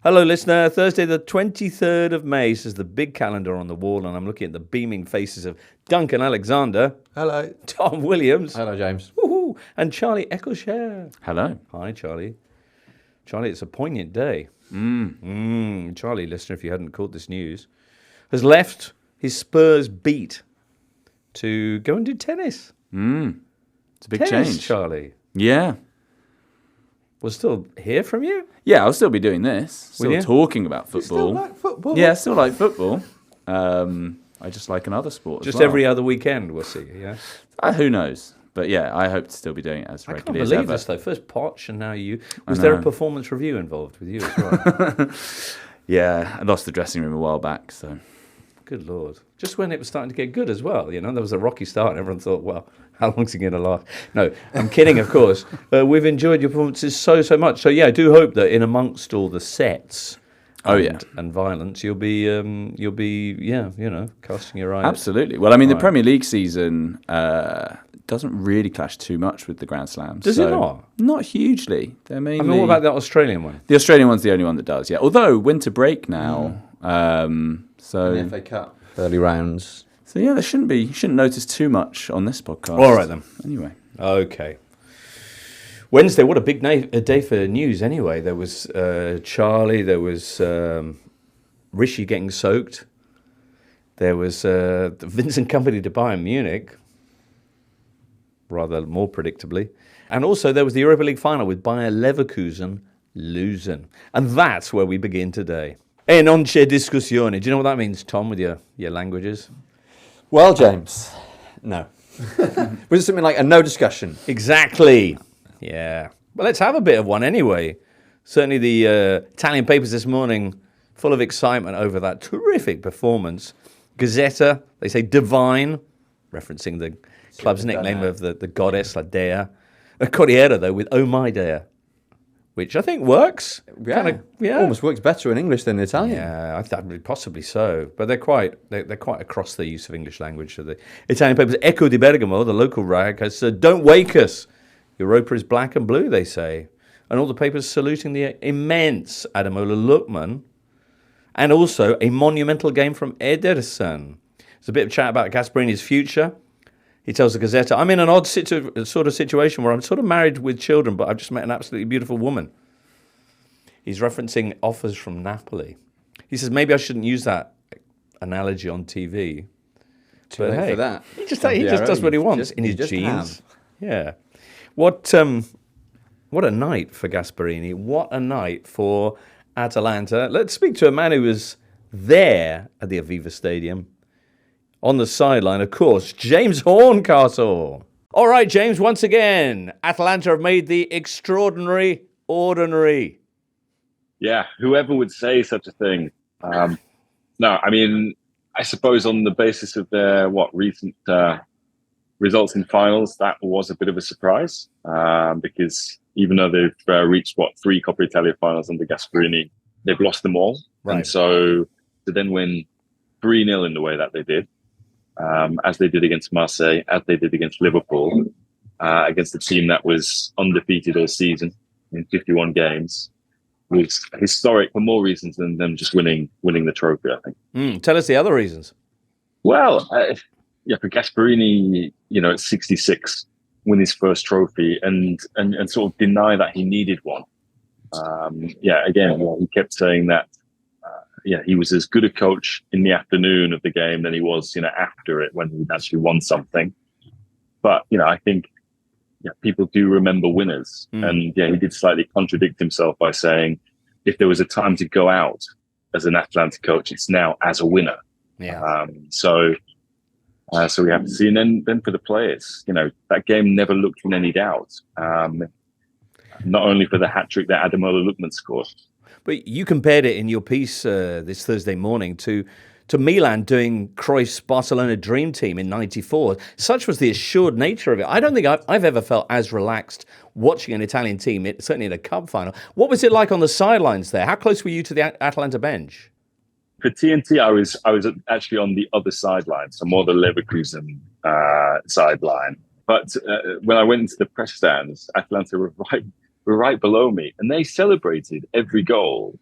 Hello, listener. Thursday, the 23rd of May, says the big calendar on the wall, and I'm looking at the beaming faces of Duncan Alexander. Hello. Tom Williams. Hello, James. Woohoo! And Charlie Eccleshare. Hello. Hi, Charlie. Charlie, it's a poignant day. Charlie, listener, if you hadn't caught this news, has left his Spurs beat to go and do tennis. It's a big Tennis, change. Charlie. Yeah. We'll still hear from you? Yeah, I'll still be doing this. Will you? Still talking about football. Still like football? Yeah, still like football. I just like another sport Just as well. every other weekend we'll see you, yeah? Who knows? But yeah, I hope to still be doing it as I can't regularly as believe ever. this, though. First Poch and now you. Was there a performance review involved with you as well? Yeah, I lost the dressing room a while back, so... Good Lord. Just when it was starting to get good as well, you know, there was a rocky start and everyone thought, well, how long's it going to last? No, I'm kidding, of course. We've enjoyed your performances so much. So, yeah, I do hope that in amongst all the sets and violence, you'll be, casting your eye. Absolutely. Well, I mean, the Premier League season doesn't really clash too much with the Grand Slams. Does it not? Not hugely. They're mainly... I mean, what about that Australian one? The Australian one's the only one that does, yeah. Although, winter break now... So the FA Cup, early rounds. So yeah, you shouldn't notice too much on this podcast. All right then. Anyway. Okay. Wednesday, what a big day for news anyway. There was Charlie, there was Rishi getting soaked. There was Vincent Kompany to Bayern Munich, rather more predictably. And also there was the Europa League final with Bayer Leverkusen losing. And that's where we begin today. E non c'è discussione. Do you know what that means, Tom, with your languages? Well, James, no. Was it something like a no discussion? Exactly. Yeah. Well, let's have a bit of one anyway. Certainly the Italian papers this morning, full of excitement over that terrific performance. Gazzetta, they say divine, referencing the club's nickname of the goddess, La Dea. A Corriere, though, with Oh My Dea, which I think works. Yeah. Almost works better in English than in Italian. Yeah, I thought possibly so. But they're quite across the use of English language. So the Italian papers, Eco di Bergamo, the local rag, has said, "Don't wake us. Europa is black and blue," they say. And all the papers saluting the immense Ademola Lookman, and also a monumental game from Ederson. There's a bit of chat about Gasperini's future. He tells the Gazzetta, "I'm in an odd sort of situation where I'm sort of married with children, but I've just met an absolutely beautiful woman." He's referencing offers from Napoli. He says, maybe I shouldn't use that analogy on TV. Too late for that. He just does what he wants in his jeans. Yeah. What a night for Gasperini. What a night for Atalanta. Let's speak to a man who was there at the Aviva Stadium. On the sideline, of course, James Horncastle. All right, James, once again, Atalanta have made the extraordinary ordinary. Yeah, whoever would say such a thing. No, I mean, I suppose on the basis of their recent results in finals, that was a bit of a surprise because even though they've reached 3 Coppa Italia finals under Gasperini, they've lost them all. Right. And so to then win 3-0 in the way that they did, as they did against Marseille, as they did against Liverpool, against a team that was undefeated all season in 51 games, was historic for more reasons than them just winning the trophy, I think. Tell us the other reasons. Well, for Gasperini, at 66, win his first trophy and sort of deny that he needed one. He kept saying that, he was as good a coach in the afternoon of the game than he was, after it when he'd actually won something. But, I think people do remember winners. And he did slightly contradict himself by saying, if there was a time to go out as an Atalanta coach, it's now as a winner. Yeah. So we have to see. And then for the players, that game never looked in any doubt. Not only for the hat-trick that Ademola Lookman scored. But you compared it in your piece this Thursday morning to Milan doing Cruyff's Barcelona Dream Team in '94. Such was the assured nature of it. I don't think I've ever felt as relaxed watching an Italian team, certainly in a cup final. What was it like on the sidelines there? How close were you to the Atalanta bench? For TNT, I was actually on the other sideline, so more the Leverkusen sideline. But when I went into the press stands, Atalanta were right below me, and they celebrated every goal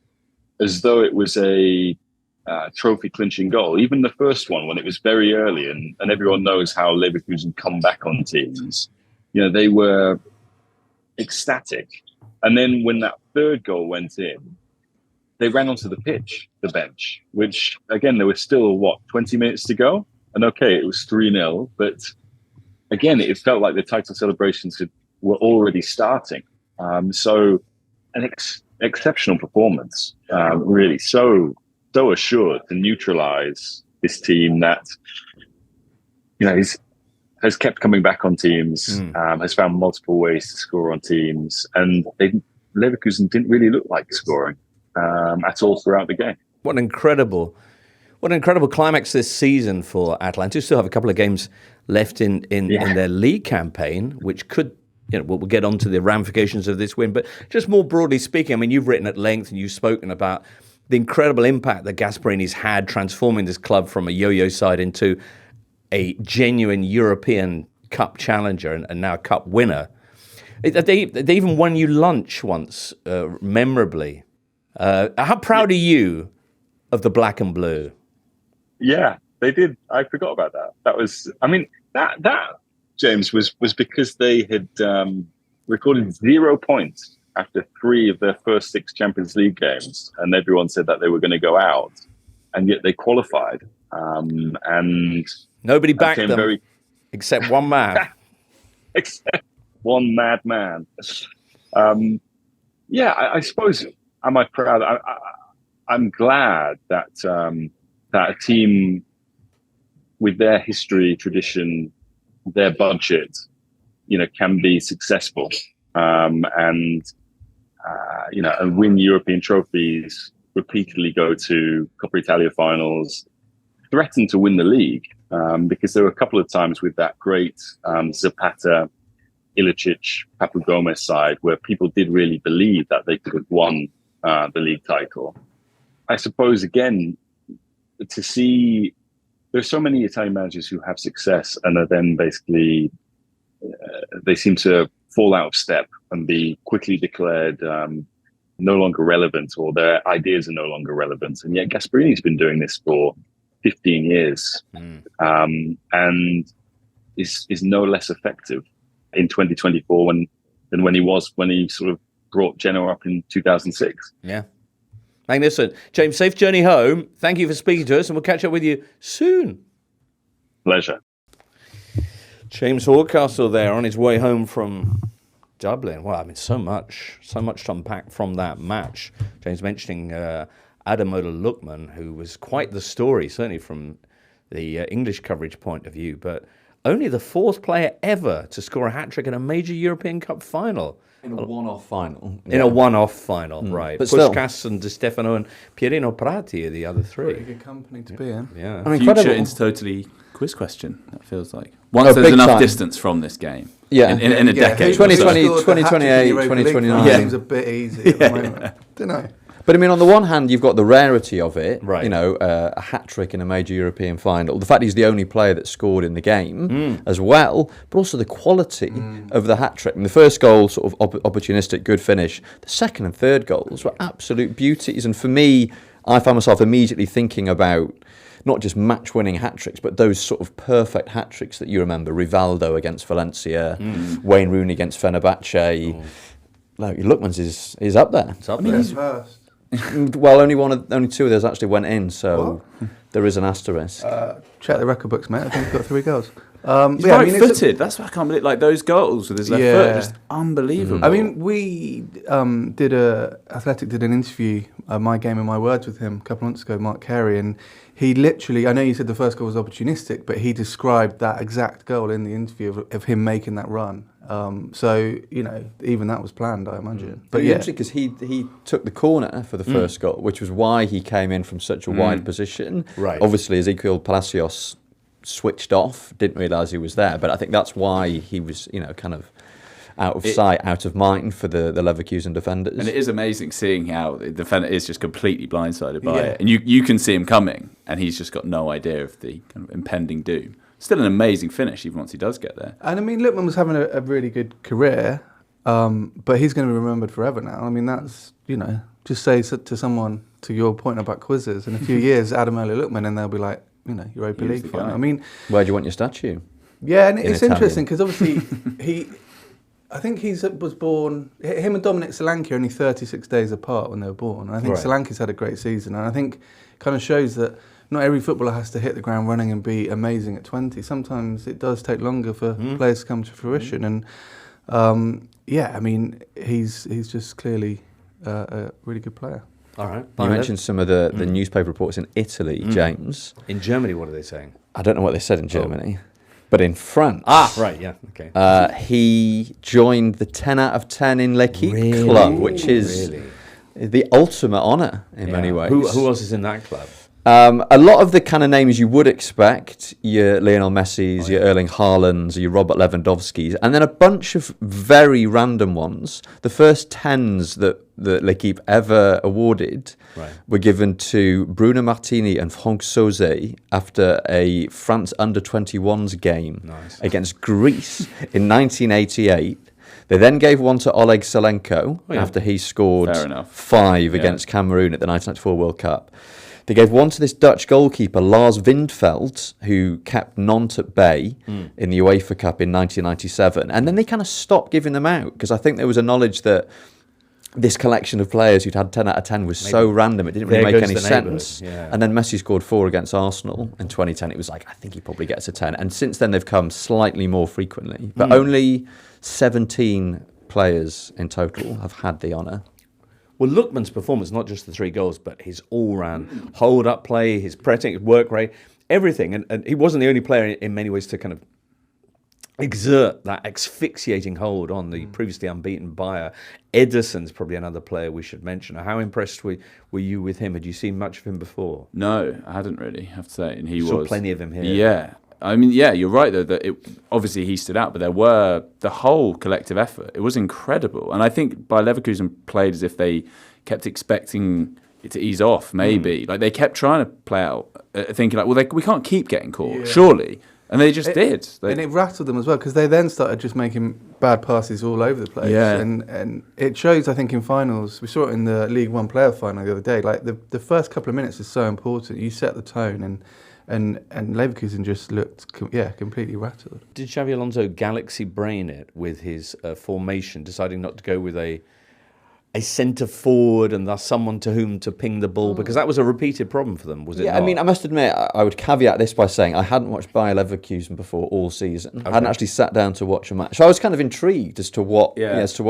as though it was a trophy clinching goal. Even the first one, when it was very early, and everyone knows how Leverkusen come back on teams, they were ecstatic. And then when that third goal went in, they ran onto the pitch, the bench, which again, there was still 20 minutes to go. And okay, it was 3-0, but again, it felt like the title celebrations were already starting. So an exceptional performance, really so assured to neutralize this team that has kept coming back on teams, has found multiple ways to score on teams, and Leverkusen didn't really look like scoring at all throughout the game. What an incredible climax this season for Atalanta. Who still have a couple of games left in their league campaign, which could, we'll get onto the ramifications of this win. But just more broadly speaking, I mean, you've written at length and you've spoken about the incredible impact that Gasparini's had transforming this club from a yo-yo side into a genuine European Cup challenger and now a Cup winner. They even won you lunch once, memorably. How proud are you of the black and blue? Yeah, they did. I forgot about that. That was, that James was because they had recorded 0 points after 3 of their first 6 Champions League games, and everyone said that they were going to go out, and yet they qualified. And nobody backed them except one man. Except one madman. I suppose. Am I proud? I'm glad that that a team with their history, tradition, their budget, can be successful and win European trophies, repeatedly go to Coppa Italia finals, threaten to win the league, because there were a couple of times with that great Zapata, Ilicic, Papu Gomez side where people did really believe that they could have won the league title. I suppose, again, to see there's so many Italian managers who have success and are then basically they seem to fall out of step and be quickly declared no longer relevant, or their ideas are no longer relevant. And yet Gasparini's been doing this for 15 years and is no less effective in 2024 than when he sort of brought Genoa up in 2006. Yeah. Magnificent. James, safe journey home. Thank you for speaking to us, and we'll catch up with you soon. Pleasure. James Horncastle there on his way home from Dublin. Well, so much to unpack from that match. James mentioning Ademola Lookman, who was quite the story, certainly from the English coverage point of view, but only the 4th player ever to score a hat-trick in a major European Cup final. In a one-off final. In a one-off final, right. But Puskás and Di Stefano and Pierino Prati are the other 3. Pretty good company to be in. Yeah. Future into totally quiz question, that feels like. Once there's enough time. Distance from this game. Yeah. In a decade. 2020, 2028, 2029. Seems a bit easy at the moment. Don't know. But on the one hand, you've got the rarity of it, right. A hat-trick in a major European final. The fact he's the only player that scored in the game as well, but also the quality of the hat-trick. And the first goal, sort of opportunistic, good finish. The second and third goals were absolute beauties. And for me, I found myself immediately thinking about not just match-winning hat-tricks, but those sort of perfect hat-tricks that you remember. Rivaldo against Valencia, Wayne Rooney against Fenerbahce. No, Lookman's is up there. It's up there. He's first. Well, only 2 of those actually went in, so there is an asterisk. Check the record books, mate. I think he's got 3 goals. He's right-footed. That's why I can't believe, like, those goals with his left foot, just unbelievable. We Athletic did an interview, My Game and My Words, with him a couple of months ago, Mark Carey, and he literally, I know you said the first goal was opportunistic, but he described that exact goal in the interview of him making that run. So, even that was planned, I imagine. But interesting because he took the corner for the first goal, which was why he came in from such a wide position. Right. Obviously, Ezequiel Palacios switched off, didn't realise he was there, but I think that's why he was, kind of out of sight, out of mind for the Leverkusen defenders. And it is amazing seeing how the defender is just completely blindsided by it. And you can see him coming, and he's just got no idea of the kind of impending doom. Still an amazing finish, even once he does get there. And Lookman was having a really good career, but he's going to be remembered forever now. That's, just say to someone, to your point about quizzes, in a few years, Ademola Lookman, and they'll be like, Europa He was League the final. guy. I mean, Where do you want your statue? yeah, and In it's Italian. interesting because obviously I think was born. Him and Dominic Solanke are only 36 days apart when they were born. And I think Right. Solanke's had a great season, and I think kind of shows that not every footballer has to hit the ground running and be amazing at 20. Sometimes it does take longer for players to come to fruition. And I mean, he's just clearly a really good player. All right. You mentioned some of the newspaper reports in Italy, James. In Germany, what are they saying? I don't know what they said in Germany, but in France, Right, yeah, okay. he joined the 10 out of 10 in L'Equipe Really? club, which is the ultimate honour in many ways. Who else is in that club? A lot of the kind of names you would expect, your Lionel Messi's, your Erling Haaland's, your Robert Lewandowski's, and then a bunch of very random ones. The first 10s that L'Equipe ever awarded were given to Bruno Martini and Franck Sauzet after a France under-21s game against Greece in 1988. They then gave one to Oleg Selenko after he scored 5 against Cameroon at the 1994 World Cup. They gave one to this Dutch goalkeeper, Lars Windfeldt, who kept Nantes at bay in the UEFA Cup in 1997. And then they kind of stopped giving them out because I think there was a knowledge that this collection of players who'd had 10 out of 10 was so random, it didn't really make any sense. Yeah. And then Messi scored 4 against Arsenal in 2010. It was like, I think he probably gets a 10. And since then, they've come slightly more frequently. But only 17 players in total have had the honour. Well, Lookman's performance, not just the 3 goals, but his all-round hold-up play, his pressing, his work rate, everything. And he wasn't the only player in many ways to kind of exert that asphyxiating hold on the previously unbeaten Bayer. Ederson's probably another player we should mention. How impressed were you with him? Had you seen much of him before? No, I hadn't really, I have to say. And he Saw was plenty of him here. Yeah. I mean, yeah, you're right, though, that obviously he stood out, but there were the whole collective effort. It was incredible. And I think Bayer Leverkusen played as if they kept expecting it to ease off, maybe. Like, they kept trying to play out, thinking, like, well, we can't keep getting caught, surely. And they just did. And it rattled them as well, because they then started just making bad passes all over the place. Yeah. And it shows, I think, in finals. We saw it in the League One playoff final the other day. Like, the first couple of minutes is so important. You set the tone, and Leverkusen just looked, completely rattled. Did Xabi Alonso galaxy brain it with his formation, deciding not to go with a centre forward and thus someone to whom to ping the ball? Because that was a repeated problem for them, was it not? I mean, I must admit, I would caveat this by saying I hadn't watched Bayer Leverkusen before all season. I hadn't actually sat down to watch a match. So I was kind of intrigued as to what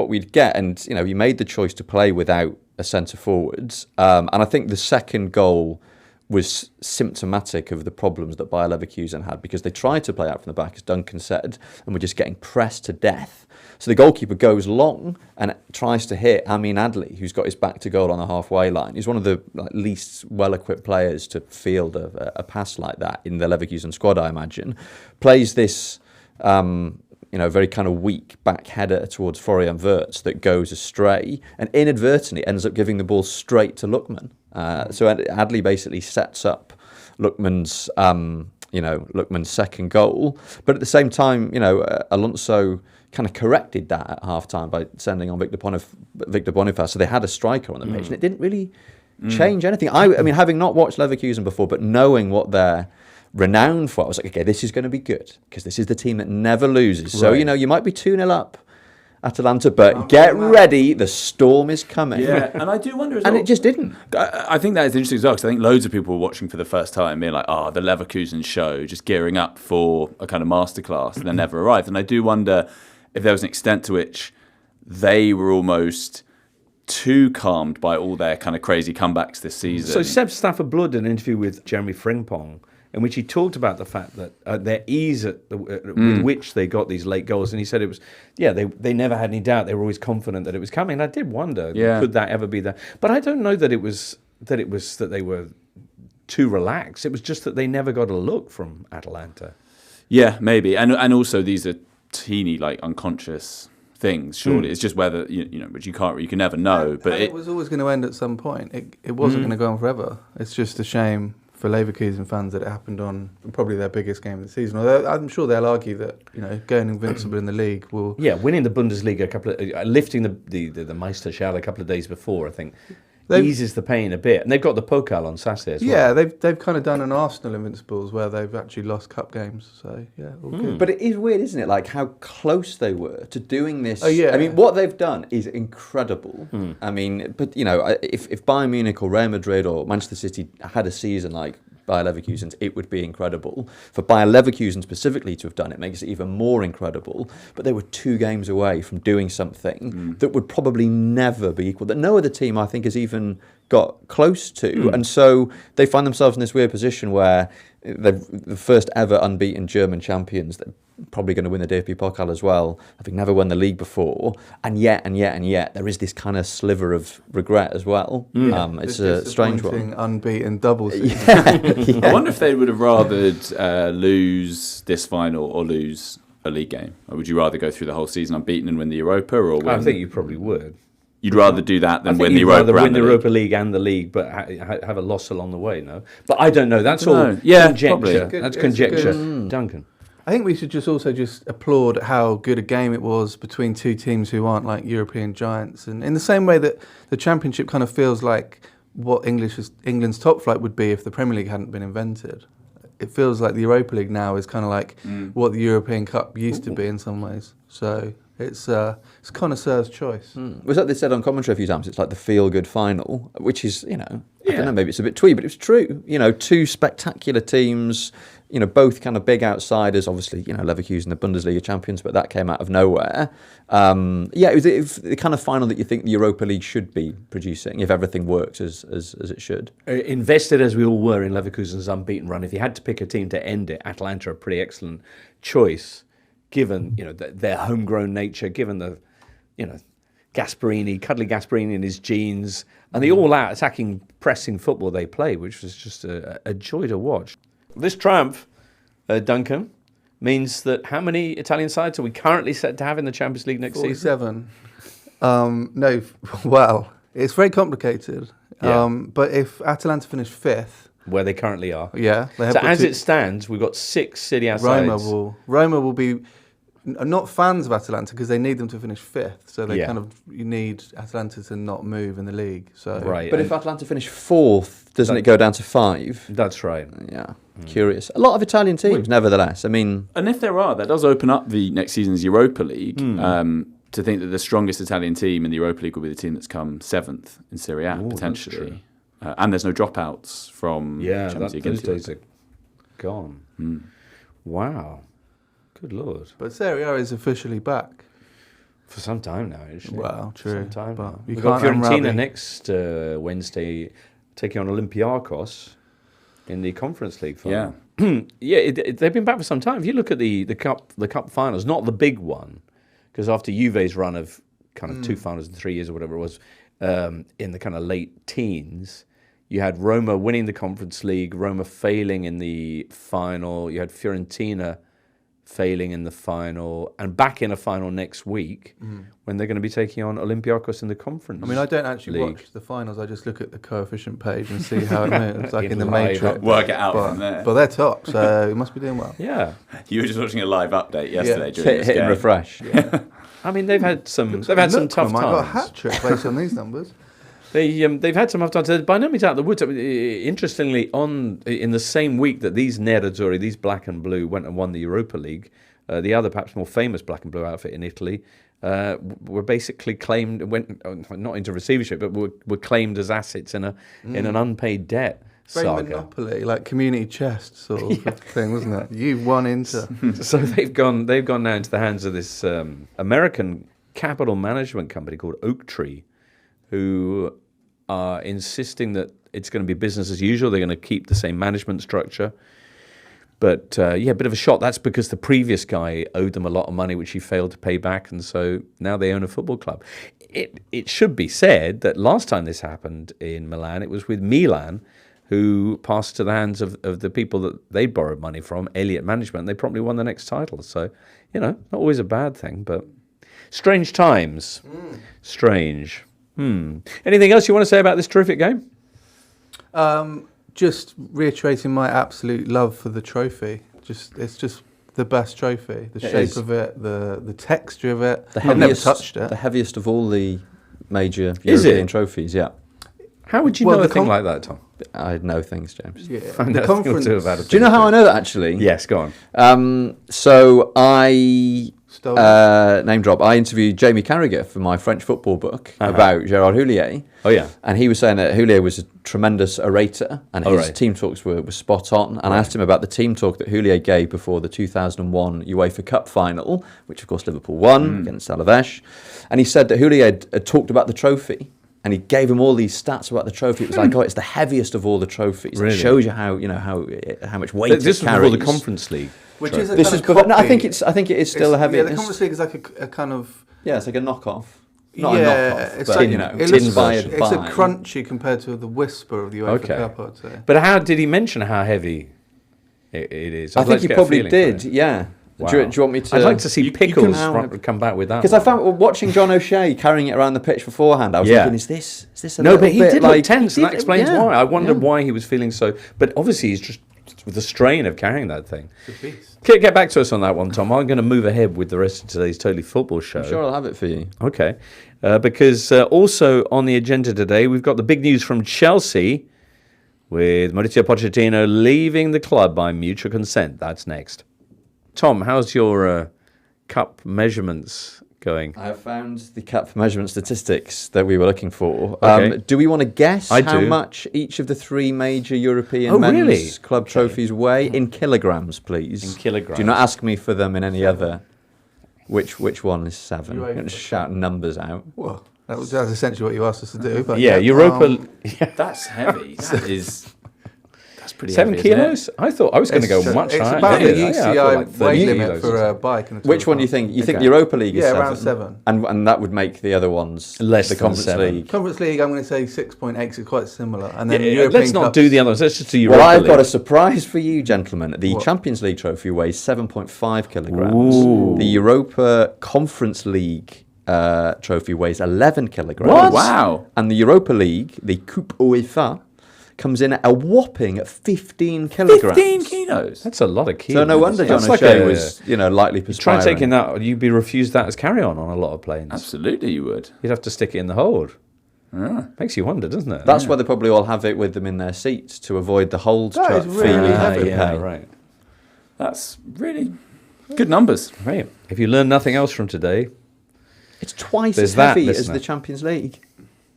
we'd get. And, he made the choice to play without a centre forwards. And I think the second goal was symptomatic of the problems that Bayer Leverkusen had, because they tried to play out from the back, as Duncan said, and were just getting pressed to death. So the goalkeeper goes long and tries to hit Amin Adli, who's got his back to goal on the halfway line. He's one of the least well-equipped players to field a pass like that in the Leverkusen squad, I imagine. Plays this very kind of weak back header towards Florian Wirtz that goes astray and inadvertently ends up giving the ball straight to Lookman. So Adli basically sets up Lookman's second goal. But at the same time, Alonso kind of corrected that at half-time by sending on Victor Boniface. So they had a striker on the pitch, and it didn't really change anything. I mean, having not watched Leverkusen before, but knowing what they're renowned for, I was like, okay, this is going to be good, because this is the team that never loses. So, you might be 2-0 up, Atalanta, but get ready, the storm is coming. Yeah, and I do wonder as well. And it just didn't. I think that is interesting as well, because I think loads of people were watching for the first time, being like, the Leverkusen show, just gearing up for a kind of masterclass, and they never arrived. And I do wonder if there was an extent to which they were almost too calmed by all their kind of crazy comebacks this season. So Seb Stafford Blood did an interview with Jeremy Frimpong, in which he talked about the fact that their ease with which they got these late goals, and he said it was, they never had any doubt. They were always confident that it was coming. And I did wonder, could that ever be that? But I don't know that it was that they were too relaxed. It was just that they never got a look from Atalanta. Yeah, maybe, and also these are teeny, like, unconscious things. Surely it's just whether which you can never know. But it was always going to end at some point. It wasn't going to go on forever. It's just a shame for Leverkusen fans that it happened on probably their biggest game of the season. Although I'm sure they'll argue that going invincible in the league will. Yeah, winning the Bundesliga lifting the Meisterschale a couple of days before, I think, eases the pain a bit. And they've got the Pokal on Saturday as well. Yeah, they've kind of done an Arsenal Invincibles where they've actually lost cup games. So yeah, all good. But it is weird, isn't it? Like how close they were to doing this. Oh, yeah. I mean, what they've done is incredible. I mean, but if Bayern Munich or Real Madrid or Manchester City had a season like Bayer Leverkusen's, it would be incredible. For Bayer Leverkusen specifically to have done it makes it even more incredible. But they were 2 games away from doing something that would probably never be equal, that no other team, I think, has even got close to. And so they find themselves in this weird position where they're the first ever unbeaten German champions. They're probably going to win the DFB Pokal as well, having never won the league before. And yet, there is this kind of sliver of regret as well. It's a strange one. Unbeaten double season. I wonder if they would have rathered lose this final or lose a league game. Or would you rather go through the whole season unbeaten and win the Europa? Or win? I think you probably would. You'd rather do that than win the you'd Europa rather win the League. Europa League and the league, but have a loss along the way, no? But I don't know. That's Don't all know. Yeah, conjecture. probably. That's It's conjecture. good. Duncan. I think we should just applaud how good a game it was between 2 teams who aren't like European giants. And in the same way that the Championship kind of feels like what England's top flight would be if the Premier League hadn't been invented. It feels like the Europa League now is kind of like what the European Cup used to be in some ways. So it's connoisseur's choice. Was that they said on commentary a few times? It's like the feel-good final, which is, I don't know, maybe it's a bit twee, but it's true. 2 spectacular teams, both kind of big outsiders. Obviously, Leverkusen, the Bundesliga champions, but that came out of nowhere. It was the kind of final that you think the Europa League should be producing if everything works as it should. Invested as we all were in Leverkusen's unbeaten run, if you had to pick a team to end it, Atalanta are a pretty excellent choice, given their homegrown nature, given the cuddly Gasperini and his genes, and the all-out attacking, pressing football they play, which was just a joy to watch. This triumph, Duncan, means that how many Italian sides are we currently set to have in the Champions League next season? 47. No, well, it's very complicated. Yeah. But if Atalanta finish 5th, where they currently are. yeah, they have So got as 2 it stands, we've got 6 Serie A sides. Roma will be not fans of Atalanta because they need them to finish 5th. So they Yeah. you need Atalanta to not move in the league. So Right. But and if Atalanta finish 4th, doesn't it go down to 5? that's right. Yeah, curious. A lot of Italian teams, nevertheless. I mean, And if there are, that does open up the next season's Europa League. To think that the strongest Italian team in the Europa League will be the team that's come 7th in Serie A, Ooh, potentially. And there's no dropouts from Champions League those into days are gone. Wow. Good Lord. But Serie A is officially back. For some time now, actually. Well, true. Some time But now. you We've got can't Fiorentina unravel- next Wednesday taking on Olympiacos in the Conference League final. They've been back for some time. If you look at the cup finals, not the big one, because after Juve's run of kind of 2 finals in 3 years or whatever it was, in the kind of late teens, you had Roma winning the Conference League, Roma failing in the final. You had Fiorentina failing in the final, and back in a final next week when they're going to be taking on Olympiacos in the Conference. I mean, I don't actually League. watch the finals. I just look at the coefficient page and see how it moves, like in the Live Matrix. Work it out from there. But they're top, so it must be doing well. Yeah. You were just watching a live update yesterday during hit this and game. refresh. I mean, they've had some tough I got a times. hat trick based on these numbers. They've had some tough times. They're by no means out of the woods. I mean, interestingly, in the same week that these Nerazzurri, these black and blue, went and won the Europa League, the other perhaps more famous black and blue outfit in Italy were basically claimed, went not into receivership, but were claimed as assets in an unpaid debt Very saga. Monopoly, like community chest sort of thing, wasn't it? You've won into. So they've gone now into the hands of this American capital management company called Oak Tree, who are insisting that it's going to be business as usual. They're going to keep the same management structure. But a bit of a shock. That's because the previous guy owed them a lot of money, which he failed to pay back, and so now they own a football club. It should be said that last time this happened in Milan, it was with Milan, who passed to the hands of the people that they borrowed money from, Elliott Management, and they promptly won the next title. So, not always a bad thing, but strange times. Strange. Anything else you want to say about this terrific game? Just reiterating my absolute love for the trophy. It's just the best trophy. The shape is. of it, the texture of it. The I've never touched it. The heaviest of all the major Is European it? trophies, yeah. How would you Well, know the a thing com- like that, Tom? I know things, James. Yeah. I know The a thing or conference. two about it. Do you know how I know that, actually? Yes, go on. So I Stole name drop. I interviewed Jamie Carragher for my French football book Uh-huh. about Gérard Houllier. Oh, yeah. And he was saying that Houllier was a tremendous orator and Oh, his right. team talks were spot on. And I asked him about the team talk that Houllier gave before the 2001 UEFA Cup final, which of course Liverpool won against Alaves. And he said that Houllier had talked about the trophy. And he gave him all these stats about the trophy. It was like, it's the heaviest of all the trophies. Really? It shows you how much weight This it was carries. before the Conference League. Which is a This kind is of before, no, I copy. think it is still a heavy. Yeah, the Conference League is like a kind of. Yeah, it's like a knockoff. Not yeah, a knockoff, it's but like, you know, it it's looks, inspired it's by. a crunchy compared to the Whisper of the UEFA Okay. Cup, I'd say. But how did he mention how heavy it is? I I'd like think to he get a probably feeling did. for it. Yeah. Wow. Do you want me to? I'd like to see You Pickles can- come back with that. Because I found watching John O'Shea carrying it around the pitch beforehand, I was Yeah. thinking, is this a No, little but he bit did like look tense, he and that did- explains yeah, why. I wondered yeah. why he was feeling so. But obviously, he's just with the strain of carrying that thing. It's a beast. Get back to us on that one, Tom. I'm going to move ahead with the rest of today's Totally Football show. I'm sure I'll have it for you. Okay. Because also on the agenda today, we've got the big news from Chelsea with Mauricio Pochettino leaving the club by mutual consent. That's next. Tom, how's your cup measurements going? I have found the cup measurement statistics that we were looking for. Okay. Do we want to guess I how do. much each of the three major European Oh, men's really? club trophies weigh? In kilograms, please. In kilograms. Do not ask me for them in any other. Which one is 7? UEFA I'm going to shout numbers out. Well, that's essentially what you asked us to do. But Yeah, Europa. That's heavy. That's pretty 7 heavy, isn't it? kilos? I thought I was going to go much It's higher. about Yeah, the yeah, I thought UCI like 30 weight kilos limit or for a something. bike. And a Which Tour one do you de think? You think Okay. the Europa League is Yeah, 7? around 7. And that would make the other ones Less the than Conference 7. League. Conference League, I'm going to say 6.8, it's quite similar. And then Yeah, European let's not Cups- do the others. Let's just do Europa Well, I've got a League. surprise for you, gentlemen. The What? Champions League trophy weighs 7.5 kilograms. Ooh. The Europa Conference League trophy weighs 11 kilograms. What? Wow. And the Europa League, the Coupe UEFA, comes in at a whopping 15 kilograms. 15 kilos. That's a lot of kilos. So no wonder John That's like O'Shea a- was, lightly Try perspiring. taking that. You'd be refused that as carry-on on a lot of planes. Absolutely, you would. You'd have to stick it in the hold. Ah. Makes you wonder, doesn't it? That's why they probably all have it with them in their seats to avoid the hold That is fee really you have to heavy. yeah, pay. right. That's really good numbers. Right. If you learn nothing else from today, It's twice There's as that, heavy as listener. the Champions League,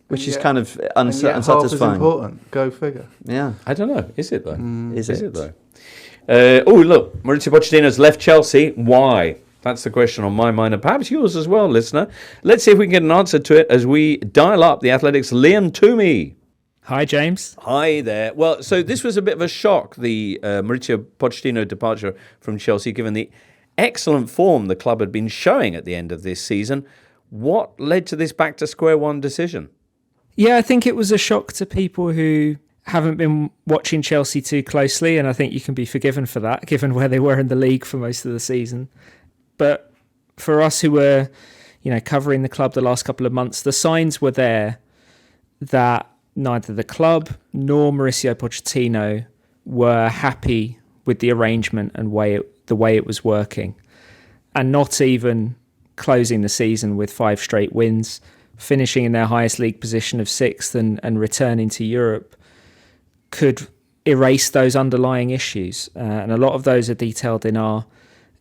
which is Yeah. kind of and yet half as unsatisfying. important. Go figure. Yeah, I don't know. Is it though? is Is it? it though? Oh, look, Mauricio Pochettino's left Chelsea. Why? That's the question on my mind, and perhaps yours as well, listener. Let's see if we can get an answer to it as we dial up the Athletics' Liam Toomey. Hi, James. Hi there. Well, so this was a bit of a shock, the Mauricio Pochettino departure from Chelsea, given the excellent form the club had been showing at the end of this season. What led to this back to square one decision? Yeah, I think it was a shock to people who haven't been watching Chelsea too closely, and I think you can be forgiven for that, given where they were in the league for most of the season. But for us who were, covering the club the last couple of months, the signs were there that neither the club nor Mauricio Pochettino were happy with the arrangement and the way it was working, and not even closing the season with 5 straight wins, finishing in their highest league position of 6th and returning to Europe could erase those underlying issues. And a lot of those are detailed in our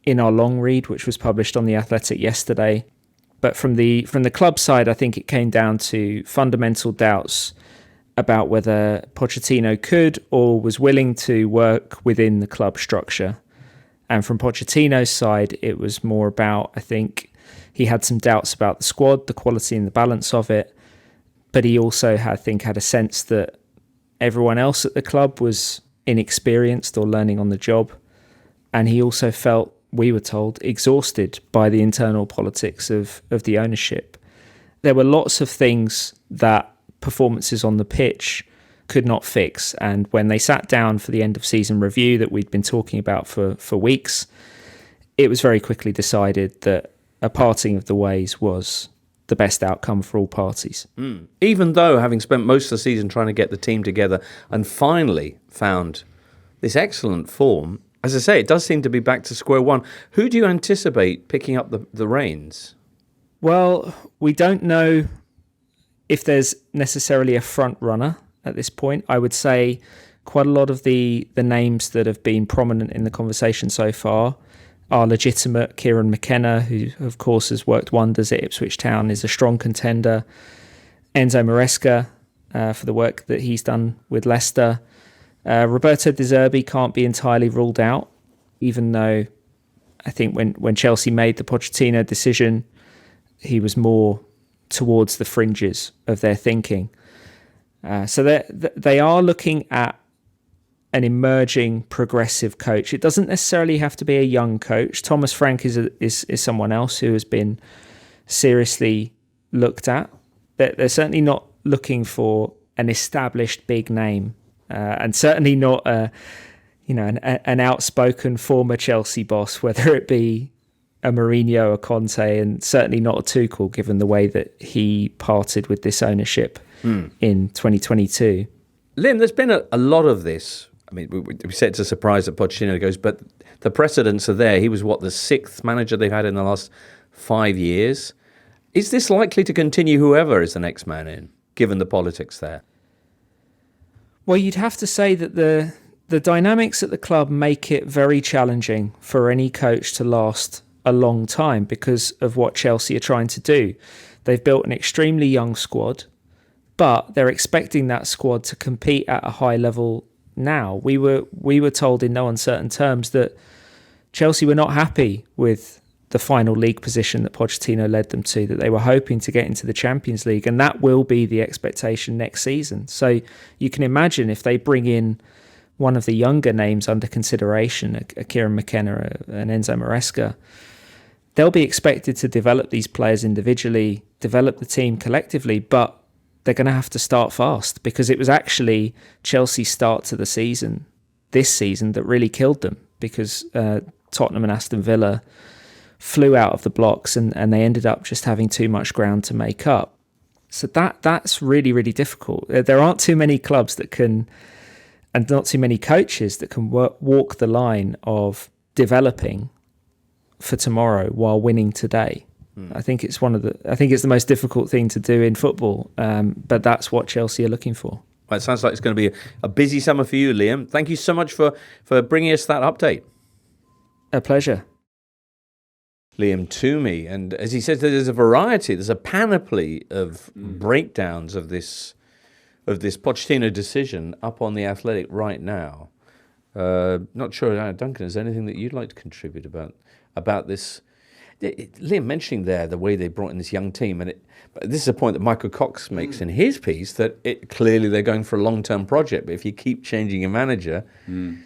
long read, which was published on The Athletic yesterday. But from the club side, I think it came down to fundamental doubts about whether Pochettino could or was willing to work within the club structure. And from Pochettino's side, it was more about, I think, he had some doubts about the squad, the quality and the balance of it. But he also, had a sense that everyone else at the club was inexperienced or learning on the job. And he also felt, we were told, exhausted by the internal politics of the ownership. There were lots of things that performances on the pitch could not fix. And when they sat down for the end of season review that we'd been talking about for weeks, it was very quickly decided that a parting of the ways was the best outcome for all parties. Even though, having spent most of the season trying to get the team together and finally found this excellent form, as I say, it does seem to be back to square one. Who do you anticipate picking up the reins? Well, we don't know if there's necessarily a front runner at this point, I would say quite a lot of the names that have been prominent in the conversation so far are legitimate. Kieran McKenna, who of course has worked wonders at Ipswich Town, is a strong contender. Enzo Maresca, for the work that he's done with Leicester. Roberto De Zerbi can't be entirely ruled out, even though I think when Chelsea made the Pochettino decision, he was more towards the fringes of their thinking. So they are looking at an emerging progressive coach. It doesn't necessarily have to be a young coach. Thomas Frank is someone else who has been seriously looked at. They're certainly not looking for an established big name, and certainly not an outspoken former Chelsea boss, whether it be a Mourinho, a Conte, and certainly not a Tuchel, given the way that he parted with this ownership in 2022. Liam, there's been a lot of this. I mean, we said it's a surprise that Pochettino goes, but the precedents are there. He was, the sixth manager they've had in the last 5 years. Is this likely to continue, whoever is the next man in, given the politics there? Well, you'd have to say that the dynamics at the club make it very challenging for any coach to last a long time because of what Chelsea are trying to do. They've built an extremely young squad, but they're expecting that squad to compete at a high level now. We were told in no uncertain terms that Chelsea were not happy with the final league position that Pochettino led them to, that they were hoping to get into the Champions League, and that will be the expectation next season. So you can imagine if they bring in one of the younger names under consideration, a Kieran McKenna, an Enzo Maresca, they'll be expected to develop these players individually, develop the team collectively, but they're going to have to start fast, because it was actually Chelsea's start to the season, this season, that really killed them, because Tottenham and Aston Villa flew out of the blocks and they ended up just having too much ground to make up. So that's really, really difficult. There aren't too many clubs that can, and not too many coaches that can walk the line of developing for tomorrow while winning today. I think it's the most difficult thing to do in football, but that's what Chelsea are looking for. Well, it sounds like it's going to be a busy summer for you, Liam. Thank you so much for bringing us that update. A pleasure. Liam Toomey, and as he says, there's a panoply of breakdowns of this Pochettino decision up on The Athletic right now. Not sure, Duncan, is there anything that you'd like to contribute about this? Liam mentioning there the way they brought in this young team, and this is a point that Michael Cox makes in his piece, that clearly they're going for a long-term project, but if you keep changing your manager,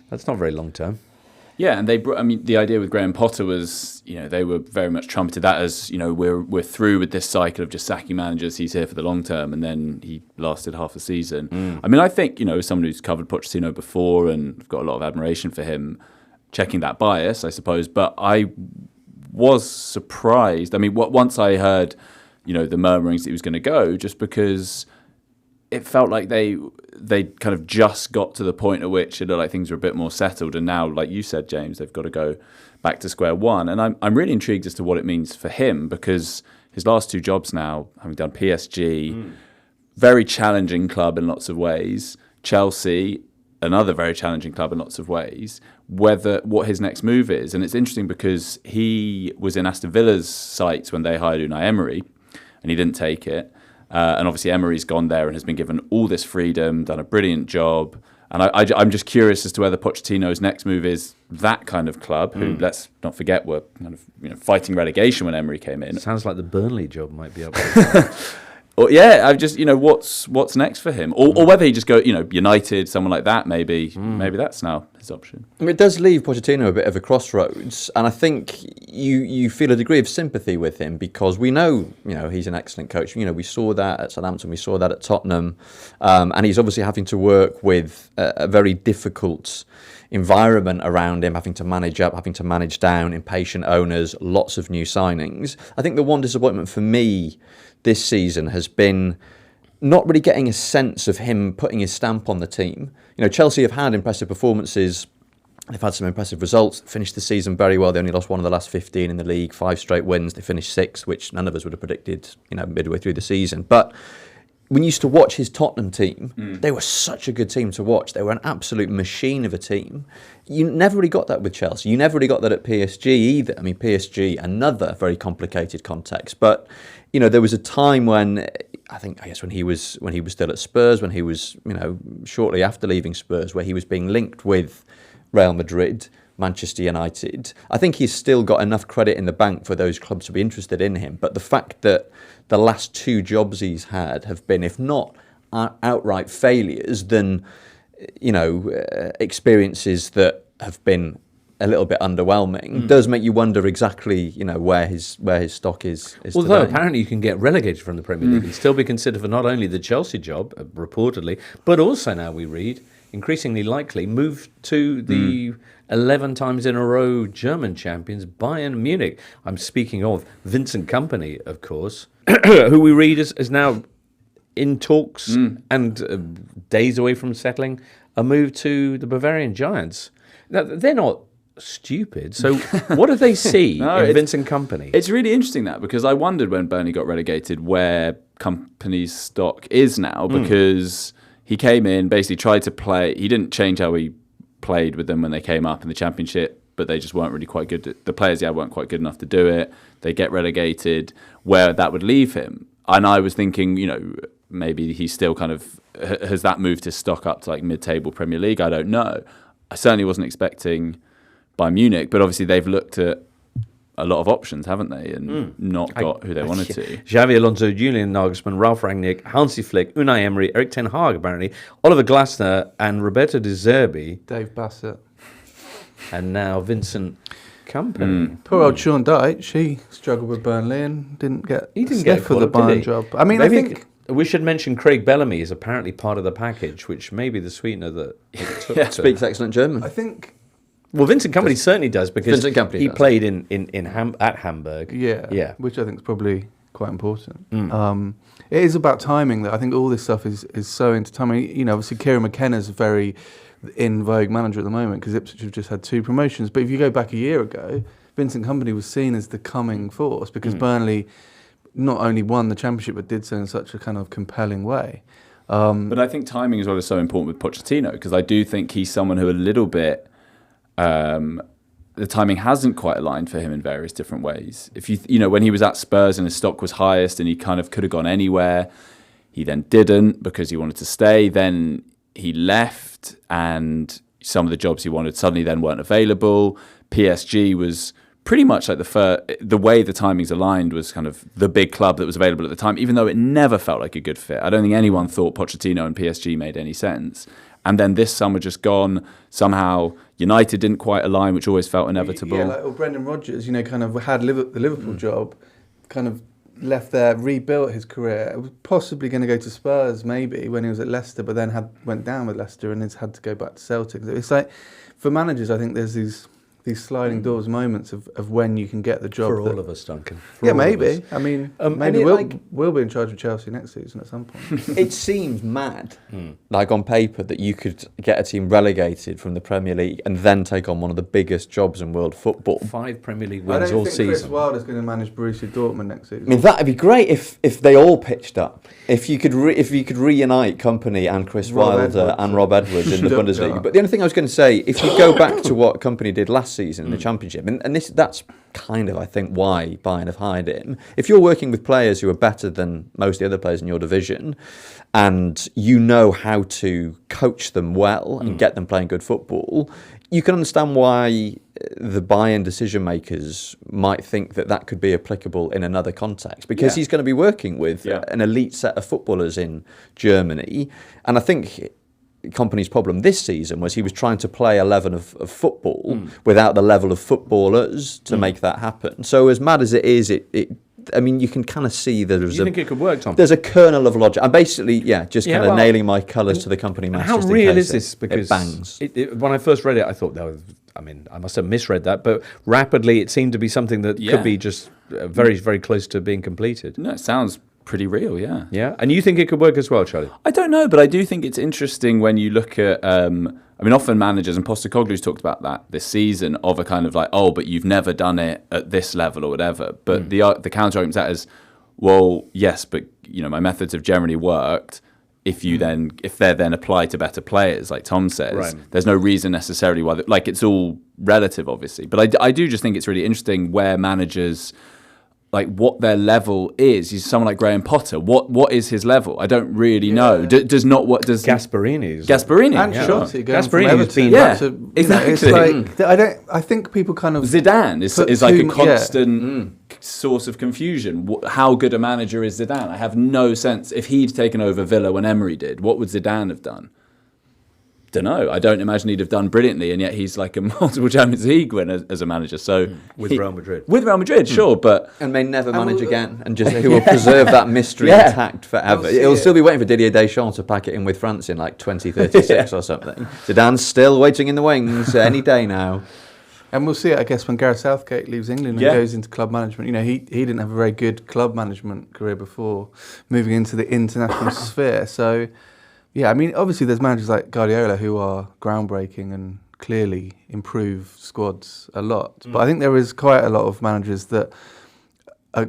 that's not very long-term. Yeah, and the idea with Graham Potter was, they were very much trumpeted that as, we're through with this cycle of just sacking managers. He's here for the long term, and then he lasted half a season. I mean, I think, as someone who's covered Pochettino before and I've got a lot of admiration for him, checking that bias, I suppose, but I was surprised. I mean, once I heard, the murmurings that he was going to go, just because it felt like they kind of just got to the point at which it looked like things were a bit more settled, and now, like you said, James, they've got to go back to square one. And I'm really intrigued as to what it means for him, because his last two jobs now, having done PSG, very challenging club in lots of ways, Chelsea, another very challenging club in lots of ways, what his next move is. And it's interesting because he was in Aston Villa's sights when they hired Unai Emery, and he didn't take it. And obviously Emery's gone there and has been given all this freedom, done a brilliant job. And I'm just curious as to whether Pochettino's next move is that kind of club, who, let's not forget, were kind of fighting relegation when Emery came in. Sounds like the Burnley job might be up there. Or, yeah, I've just, what's next for him? Or whether he just go, United, someone like that, maybe that's now his option. I mean, it does leave Pochettino a bit of a crossroads, and I think you feel a degree of sympathy with him, because we know, he's an excellent coach. We saw that at Southampton, we saw that at Tottenham, and he's obviously having to work with a very difficult environment around him, having to manage up, having to manage down, impatient owners, lots of new signings. I think the one disappointment for me this season has been not really getting a sense of him putting his stamp on the team. Chelsea have had impressive performances. They've had some impressive results, finished the season very well. They only lost one of the last 15 in the league, 5 straight wins. They finished 6th, which none of us would have predicted, midway through the season. But when you used to watch his Tottenham team, they were such a good team to watch. They were an absolute machine of a team. You never really got that with Chelsea. You never really got that at PSG either. I mean, PSG, another very complicated context. But, you know, there was a time when, I guess when he was still at Spurs, when he was, you know, shortly after leaving Spurs, where he was being linked with Real Madrid, Manchester United. I think he's still got enough credit in the bank for those clubs to be interested in him. But the fact that the last 2 jobs he's had have been, if not outright failures, then, you know, experiences that have been a little bit underwhelming, does make you wonder exactly, you know, where his stock is Although today. apparently you can get relegated from the Premier League and still be considered for not only the Chelsea job, reportedly, but also, now we read, increasingly likely, move to the 11 times in a row German champions Bayern Munich. I'm speaking of Vincent Kompany, of course, who we read is now in talks and days away from settling a move to the Bavarian Giants. Now, they're not stupid. So what do they see in Vincent Kompany? It's really interesting that, because I wondered when Burnley got relegated where Kompany's stock is now, because he came in, basically tried to play. He didn't change how he played with them when they came up in the Championship, but they just weren't really quite good. The players he had weren't quite good enough to do it. They get relegated, where that would leave him. And I was thinking, you know, maybe he still kind of, has that moved his stock up to like mid-table Premier League? I don't know. I certainly wasn't expecting Bayern Munich, but obviously they've looked at a lot of options, haven't they, and not got who they wanted to. Xavi Alonso, Julian Nagelsmann, Ralf Rangnick, Hansi Flick, Unai Emery, Erik ten Hag, apparently, Oliver Glasner, and Roberto De Zerbi, Dave Bassett. and now Vincent Kompany. Poor old Sean Dyche, he struggled with Burnley and didn't get He didn't sniff get for the called, did Bayern he? job. I mean, Maybe I think we should mention Craig Bellamy is apparently part of the package, which may be the sweetener that it took to... Speaks excellent German. I think Well, Vincent Kompany certainly does, because Vincent Kompany he does. played at Hamburg. yeah, which I think is probably quite important. It is about timing, though. I think all this stuff is so into timing. You know, obviously Kieran McKenna's a very in vogue manager at the moment, because Ipswich have just had 2 promotions. But if you go back a year ago, Vincent Kompany was seen as the coming force, because Burnley not only won the Championship but did so in such a kind of compelling way. But I think timing as well is so important with Pochettino, because I do think he's someone who a little bit, the timing hasn't quite aligned for him in various different ways. If you know, when he was at Spurs and his stock was highest and he kind of could have gone anywhere, he then didn't because he wanted to stay. Then he left, and some of the jobs he wanted suddenly then weren't available. PSG was pretty much like the way the timings aligned was kind of the big club that was available at the time, even though it never felt like a good fit. I don't think anyone thought Pochettino and PSG made any sense. And then this summer just gone, somehow United didn't quite align, which always felt inevitable. Yeah, like Brendan Rodgers, you know, kind of had the Liverpool job, kind of left there, rebuilt his career. Was possibly going to go to Spurs maybe when he was at Leicester, but then went down with Leicester and has had to go back to Celtic. It's like, for managers, I think there's these sliding doors moments of when you can get the job. For all of us, Duncan. For Yeah, all of maybe. us. I mean, and maybe it, we'll be in charge of Chelsea next season at some point. It seems mad, like on paper, that you could get a team relegated from the Premier League and then take on one of the biggest jobs in world football. 5 Premier League I wins don't all think Chris season. Wilder's going to manage Borussia Dortmund next season. I mean, that'd be great if they all pitched up. If you could reunite Kompany and Chris Rob Wilder Edwards. and Rob Edwards in the Stuttgart. Bundesliga. But the only thing I was going to say, if you go back to what Kompany did last season in the Championship, and that's kind of, I think, why Bayern have hired him. If you're working with players who are better than most of the other players in your division, and you know how to coach them well and get them playing good football, you can understand why the Bayern decision makers might think that could be applicable in another context, because he's going to be working with an elite set of footballers in Germany. And I think Kompany's problem this season was he was trying to play a level of football without the level of footballers to make that happen. So as mad as it is, I mean, you can kind of see there's You think it could work, Tom? there's a kernel of logic. I'm basically, just kind of nailing my colours to the Kompany match. How just in real case is this? Because it bangs. When I first read it, I thought, I must have misread that, but rapidly it seemed to be something that could be just very, very close to being completed. No, it sounds pretty real, yeah. Yeah, and you think it could work as well, Charlie? I don't know, but I do think it's interesting when you look at, often managers, and Postecoglou's talked about that this season, of a kind of like, but you've never done it at this level or whatever. But the counter argument to that is, well, yes, but my methods have generally worked. If they're then applied to better players, like Tom says, Right. there's no reason necessarily why. It's all relative, obviously. But I do just think it's really interesting where managers, what their level is. He's someone like Graham Potter. What is his level? I don't really know. Does Gasparini's. Gasparini? Ancelotti going from Gasparini's Everton been- Yeah, to, exactly. It's like I think people kind of Zidane put is like too a mu- constant source of confusion. How good a manager is Zidane? I have no sense. If he'd taken over Villa when Emery did, what would Zidane have done? Don't know. I don't imagine he'd have done brilliantly, and yet he's like a multiple Champions League winner as a manager. So With Real Madrid. With Real Madrid, sure, but And may never manage we'll- again, and just he will preserve that mystery Yeah. intact forever. We'll see It'll it. still be waiting for Didier Deschamps to pack it in with France in 2036 or something. Zidane's still waiting in the wings any day now. And we'll see it, I guess, when Gareth Southgate leaves England and Yeah. goes into club management. He didn't have a very good club management career before moving into the international sphere. So, yeah, I mean, obviously there's managers like Guardiola who are groundbreaking and clearly improve squads a lot. But I think there is quite a lot of managers that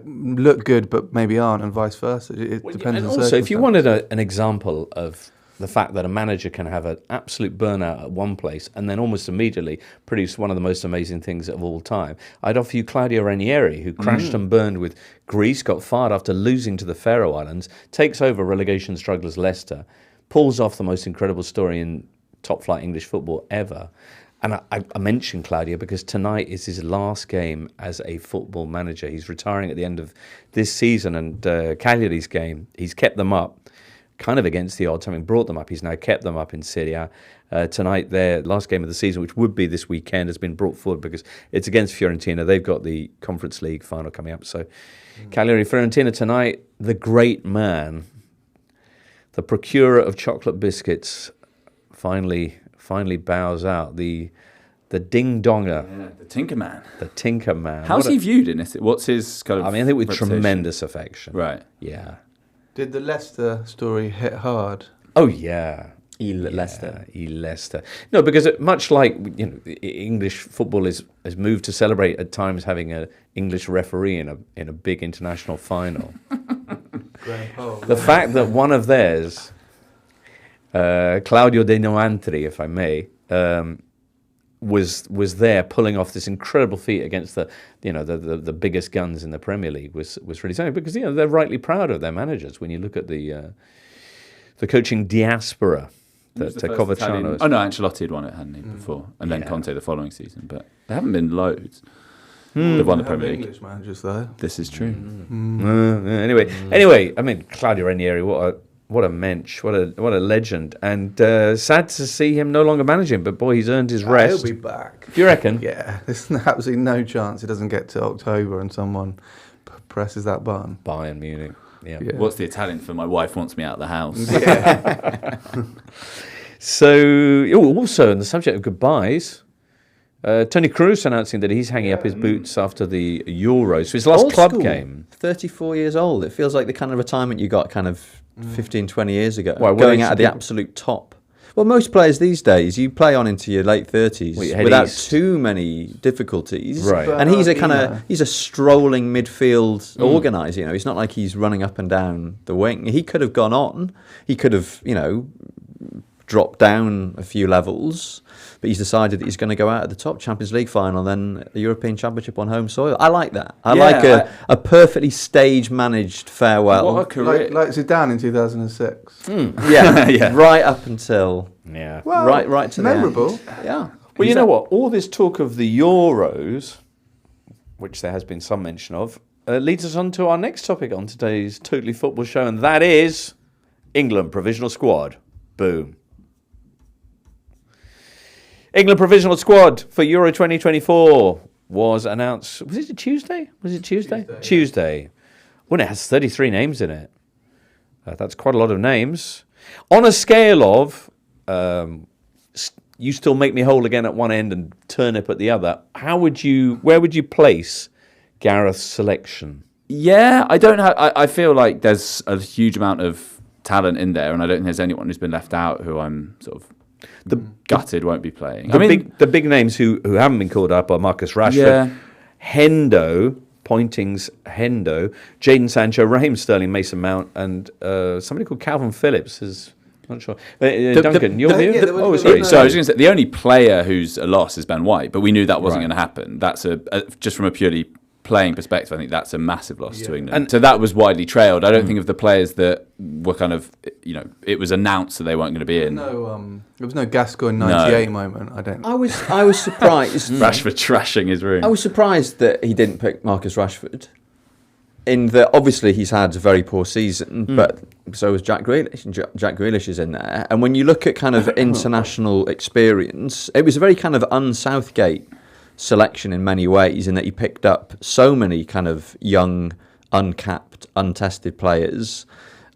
look good but maybe aren't, and vice versa. It depends And on also, if you circumstances. wanted an example of the fact that a manager can have an absolute burnout at one place and then almost immediately produce one of the most amazing things of all time, I'd offer you Claudio Ranieri, who crashed and burned with Greece, got fired after losing to the Faroe Islands, takes over relegation strugglers Leicester, pulls off the most incredible story in top-flight English football ever. And I mentioned Claudio because tonight is his last game as a football manager. He's retiring at the end of this season, and Cagliari's game, he's kept them up, kind of against the odds, having brought them up. He's now kept them up in Serie A. Tonight, their last game of the season, which would be this weekend, has been brought forward because it's against Fiorentina. They've got the Conference League final coming up. So Cagliari, Fiorentina tonight, the great man, the procurer of chocolate biscuits, finally bows out. The ding-donger, the Tinker Man. the tinker man. How's he viewed in this? What's his kind of? I think with reputation? tremendous affection. Right. Yeah. Did the Leicester story hit hard? Oh, yeah. Leicester. Leicester. No, because much like English football has moved to celebrate at times having an English referee in a big international final. The fact that one of theirs, Claudio De Noantri, if I may, was there pulling off this incredible feat against the biggest guns in the Premier League was really something, because they're rightly proud of their managers when you look at the coaching diaspora that Coverciano. Oh no, Ancelotti had won it, hadn't he, before, and then Conte the following season. But there haven't been loads. They've won the Premier League. English managers though. This is true. Anyway, I mean, Claudio Ranieri, what a mensch, what a legend, and sad to see him no longer managing. But boy, he's earned his rest. He'll be back. Do you reckon? Yeah, there's absolutely no chance he doesn't get to October and someone presses that button. Bayern Munich. Yeah. What's the Italian for my wife wants me out of the house? Yeah. So, also on the subject of goodbyes, Tony Kroos announcing that he's hanging up his boots after the Euros. So his last Old club school, game. 34 years old. It feels like the kind of retirement you got kind of 15, 20 years ago. Why, what going age out of did the you- absolute top. Well, most players these days, you play on into your late 30s Well, you head without east. too many difficulties. Right. And he's a kind Bernardino. of, he's a strolling midfield organiser, He's not like he's running up and down the wing. He could have gone on. He could have, dropped down a few levels, but he's decided that he's going to go out at the top. Champions League final, then a European Championship on home soil. I like that. I Yeah, like a perfectly stage-managed farewell. What a career! like Zidane in 2006. Yeah, Yeah. right up until Yeah. Well, right to memorable. the end. Yeah. Well, you know what? All this talk of the Euros, which there has been some mention of, leads us on to our next topic on today's Totally Football Show, and that is England provisional squad. Boom. England provisional squad for Euro 2024 was announced. Was it Tuesday? Tuesday. Well, it has 33 names in it. That's quite a lot of names. On a scale of you still make me whole again at one end and turnip at the other, where would you place Gareth's selection? Yeah, I don't have. I feel like there's a huge amount of talent in there, and I don't think there's anyone who's been left out who I'm sort of gutted won't be playing. The big names who haven't been called up are Marcus Rashford, Yeah. Hendo, Pointings, Hendo, Jadon Sancho, Raheem Sterling, Mason Mount, and somebody called Calvin Phillips is. Not sure. Duncan, your view? Sorry. So I was going to say the only player who's a loss is Ben White, but we knew that wasn't going to happen. That's just from a purely playing perspective, I think that's a massive loss to England. And so that was widely trailed. I don't think of the players that were kind of, it was announced that they weren't going to be in. No, there was no Gascoigne 98 moment. I was surprised. Rashford trashing his room. I was surprised that he didn't pick Marcus Rashford. In that, obviously, he's had a very poor season, but so was Jack Grealish. And Jack Grealish is in there. And when you look at kind of international experience, it was a very kind of un-Southgate selection in many ways, in that he picked up so many kind of young, uncapped, untested players,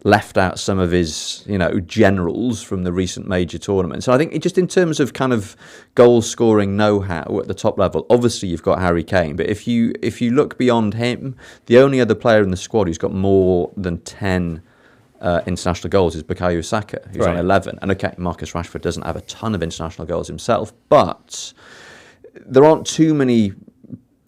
left out some of his, generals from the recent major tournaments. So I think just in terms of kind of goal scoring know-how at the top level, obviously you've got Harry Kane, but if you look beyond him, the only other player in the squad who's got more than 10 international goals is Bukayo Saka, who's on 11. And okay, Marcus Rashford doesn't have a ton of international goals himself, but there aren't too many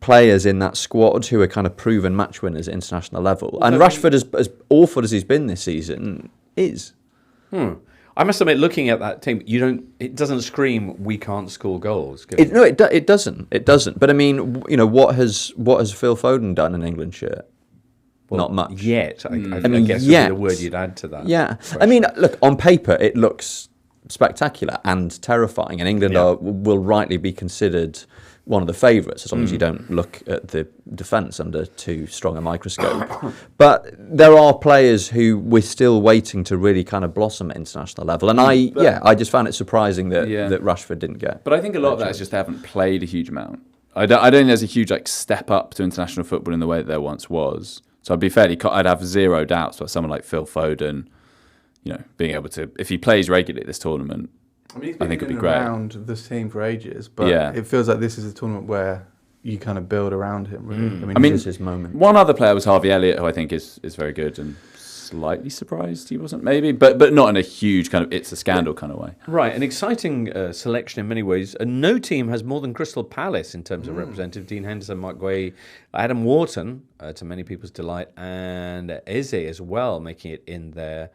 players in that squad who are kind of proven match winners at international level. And Rashford, as awful as he's been this season, is. I must admit, looking at that team, it doesn't scream we can't score goals. No, it doesn't. It doesn't. But I mean, what has Phil Foden done in England shirt? Well, not much yet. I guess would be the word you'd add to that. Yeah. Question. I mean, look, on paper it looks spectacular and terrifying, and England will rightly be considered one of the favourites, as long as you don't look at the defence under too strong a microscope. But there are players who we're still waiting to really kind of blossom at international level. And I just found it surprising that Rashford didn't get. But I think a lot of that is just they haven't played a huge amount. I don't think there's a huge step up to international football in the way that there once was. So I'd have zero doubts about someone like Phil Foden, being able to, if he plays regularly at this tournament, I think it'd be great. Around this team for ages, but it feels like this is a tournament where you kind of build around him. Really. I mean, this is his moment. One other player was Harvey Elliott, who I think is very good, and slightly surprised he wasn't, maybe, but not in a huge kind of it's a scandal kind of way. Right, an exciting selection in many ways. No team has more than Crystal Palace in terms of representative. Dean Henderson, Mark Guay, Adam Wharton, to many people's delight, and Eze as well, making it in there.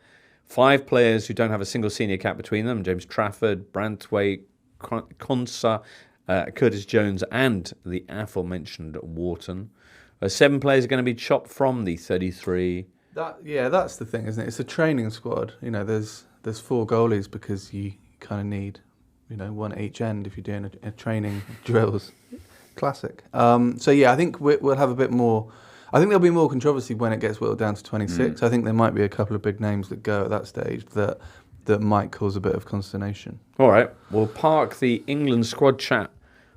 5 players who don't have a single senior cap between them: James Trafford, Branthwaite, Konsa, Curtis Jones, and the aforementioned Wharton. 7 players are going to be chopped from the 33. That's the thing, isn't it? It's a training squad. There's 4 goalies because you kind of need, one at each end if you're doing a training drills. Classic. I think we'll have a bit more. I think there'll be more controversy when it gets whittled down to 26. I think there might be a couple of big names that go at that stage that might cause a bit of consternation. All right, we'll park the England squad chat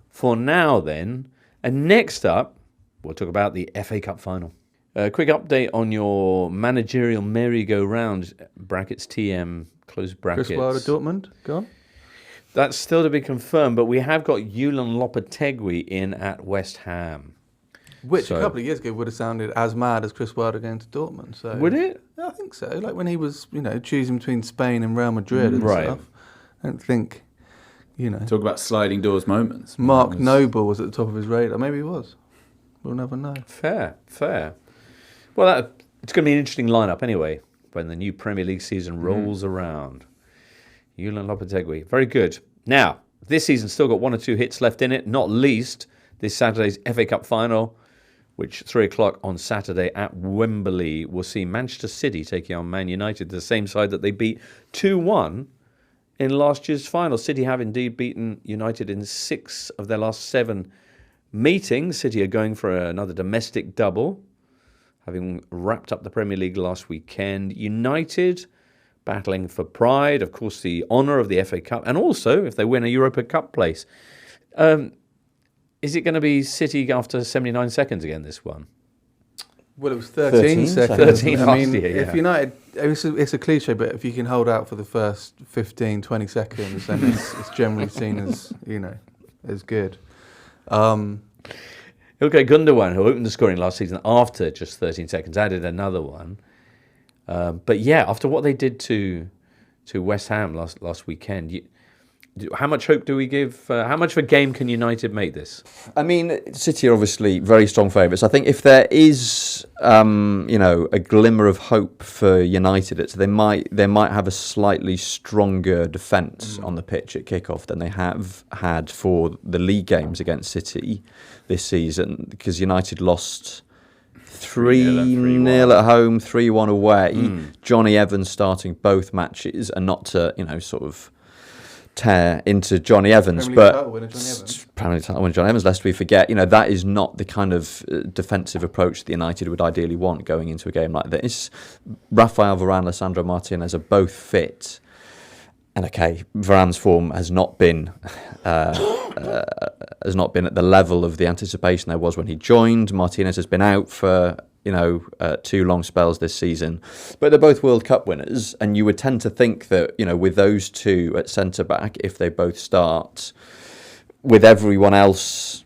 for now then. And next up, we'll talk about the FA Cup final. A quick update on your managerial merry-go-round, brackets TM, close brackets. Chris Wilder, Dortmund, gone? That's still to be confirmed, but we have got Julian Lopetegui in at West Ham. Which a couple of years ago would have sounded as mad as Chris Wilder going to Dortmund. So would it? I think so. Like when he was, choosing between Spain and Real Madrid and stuff. I don't think, Talk about sliding doors moments. Mark Noble was at the top of his radar. Maybe he was. We'll never know. Fair. Well, it's going to be an interesting lineup anyway when the new Premier League season rolls around. Julian Lopetegui, very good. Now, this season's still got 1 or 2 hits left in it, not least this Saturday's FA Cup final, which 3 o'clock on Saturday at Wembley will see Manchester City taking on Man United, the same side that they beat 2-1 in last year's final. City have indeed beaten United in 6 of their last 7 meetings. City are going for another domestic double, having wrapped up the Premier League last weekend. United battling for pride, of course, the honour of the FA Cup, and also if they win a Europa Cup place. Is it going to be City after 79 seconds again, this one? Well, it was 13 seconds. 13 I mean, last year, if United, it's a cliche, but if you can hold out for the first 15, 20 seconds, then it's generally seen as, as good. Ilkay Gundogan, who opened the scoring last season after just 13 seconds, added another one. But after what they did to West Ham last weekend, How much hope do we give? How much of a game can United make this? I mean, City are obviously very strong favourites. I think if there is, a glimmer of hope for United, it's they might have a slightly stronger defence on the pitch at kickoff than they have had for the league games against City this season, because United lost 3-0 at home, 3-1 away. Johnny Evans starting both matches, and not to sort of tear into Johnny Evans, but Premier League title winner Johnny Evans, lest we forget, that is not the kind of defensive approach that United would ideally want going into a game like this. Rafael Varane, Lisandro Martinez are both fit, and okay, Varane's form has not been at the level of the anticipation there was when he joined. Martinez has been out for 2 long spells this season, but they're both World Cup winners, and you would tend to think that with those two at centre back, if they both start, with everyone else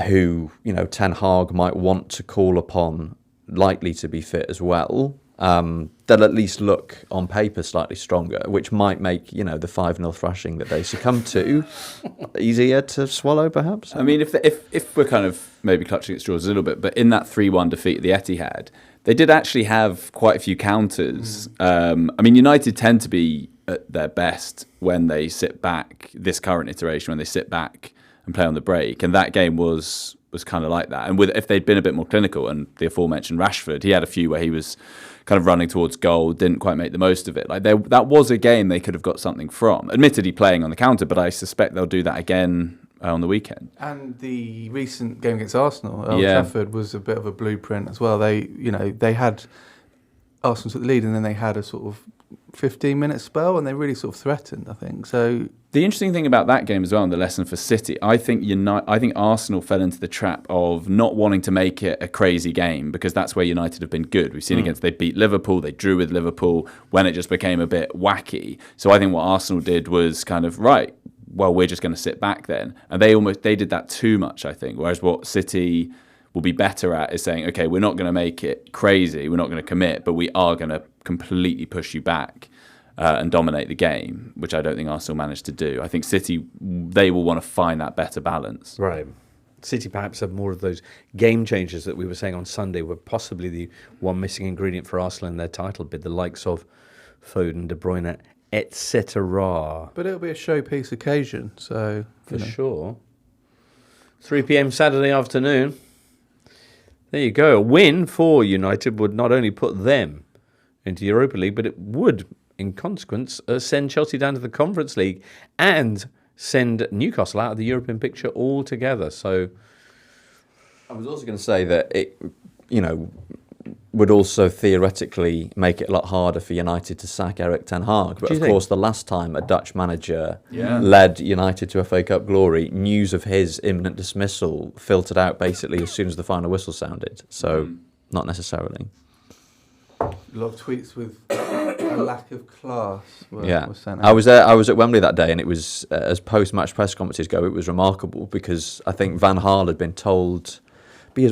who Ten Hag might want to call upon likely to be fit as well, they'll at least look on paper slightly stronger, which might make the 5-0 thrashing that they succumbed to easier to swallow, perhaps. I mean, if we're kind of maybe clutching at straws a little bit, but in that 3-1 defeat at the Etihad, they did actually have quite a few counters. I mean, United tend to be at their best when they sit back, this current iteration, when they sit back and play on the break, and that game was kind of like that. And if they'd been a bit more clinical, and the aforementioned Rashford, he had a few where he was kind of running towards goal, didn't quite make the most of it. Like that was a game they could have got something from. Admittedly playing on the counter, but I suspect they'll do that again on the weekend. And the recent game against Arsenal, Old Trafford, was a bit of a blueprint as well. They had Arsenal took the lead, and then they had a sort of 15-minute spell, and they really sort of threatened, I think. So the interesting thing about that game as well, and the lesson for City, I think Arsenal fell into the trap of not wanting to make it a crazy game, because that's where United have been good. We've seen they beat Liverpool, they drew with Liverpool when it just became a bit wacky. So I think what Arsenal did was kind of, right, well, we're just going to sit back then. And they did that too much, I think. Whereas what City will be better at is saying, okay, we're not going to make it crazy, we're not going to commit, but we are going to completely push you back and dominate the game, which I don't think Arsenal managed to do. I think City, they will want to find that better balance. Right. City perhaps have more of those game changers that we were saying on Sunday were possibly the one missing ingredient for Arsenal in their title bid, the likes of Foden, De Bruyne, etc. But it'll be a showpiece occasion, so for sure. 3 p.m. Saturday afternoon. There you go. A win for United would not only put them into Europa League, but it would, in consequence, send Chelsea down to the Conference League and send Newcastle out of the European picture altogether. So I was also going to say that it, would also theoretically make it a lot harder for United to sack Erik ten Hag. But of course, the last time a Dutch manager led United to FA Cup glory, news of his imminent dismissal filtered out basically as soon as the final whistle sounded. So not necessarily. A lot of tweets with a lack of class were sent out. I was there. I was at Wembley that day, and it was, as post-match press conferences go, it was remarkable, because I think Van Gaal had been told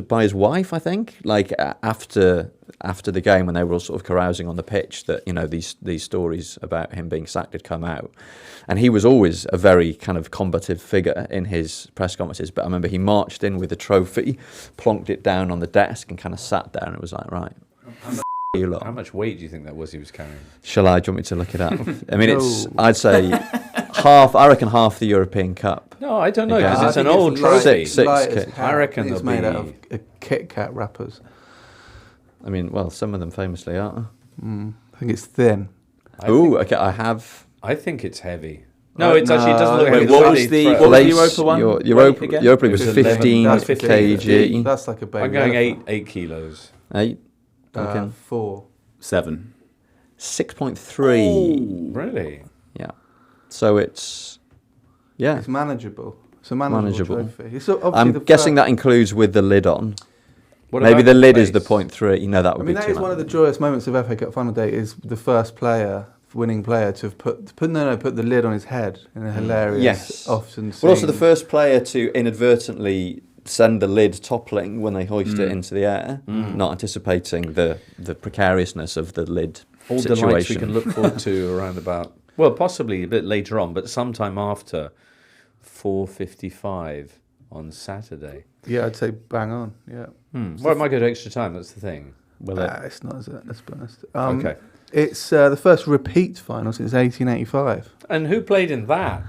by his wife, I think, like after the game when they were all sort of carousing on the pitch, that these stories about him being sacked had come out, and he was always a very kind of combative figure in his press conferences. But I remember he marched in with a trophy, plonked it down on the desk, and kind of sat down. It was like, right. How much weight do you think that was he was carrying? Do you want me to look it up? I mean, I'd say half. I reckon half the European Cup. No, I don't know, because it's an old trophy. I reckon it's made out of Kit Kat wrappers. I mean, well, some of them famously are. I think it's thin. Okay, I think it's heavy. No, it doesn't look heavy. What was the Europa one? Europa League was 15 kg. That's like a baby. I'm going 8 kilos. 8? 4. 7. 6.3. Really? Yeah. So it's manageable. It's a manageable trophy. I'm guessing that includes with the lid on. Maybe the lid is the 0.3. No, that would be too much. That is one of the joyous moments of FA Cup final day, is the first winning player to have put the lid on his head in a hilarious, often seen. But also the first player to inadvertently send the lid toppling when they hoist it into the air, not anticipating the precariousness of the lid all situation. All delights we can look forward to around about Well, possibly a bit later on, but sometime after 4:55 on Saturday. Yeah, I'd say bang on. Yeah. Well, it might go to extra time. That's the thing. Will it? It's not, is it? Let's be honest. Okay. It's the first repeat final since 1885. And who played in that?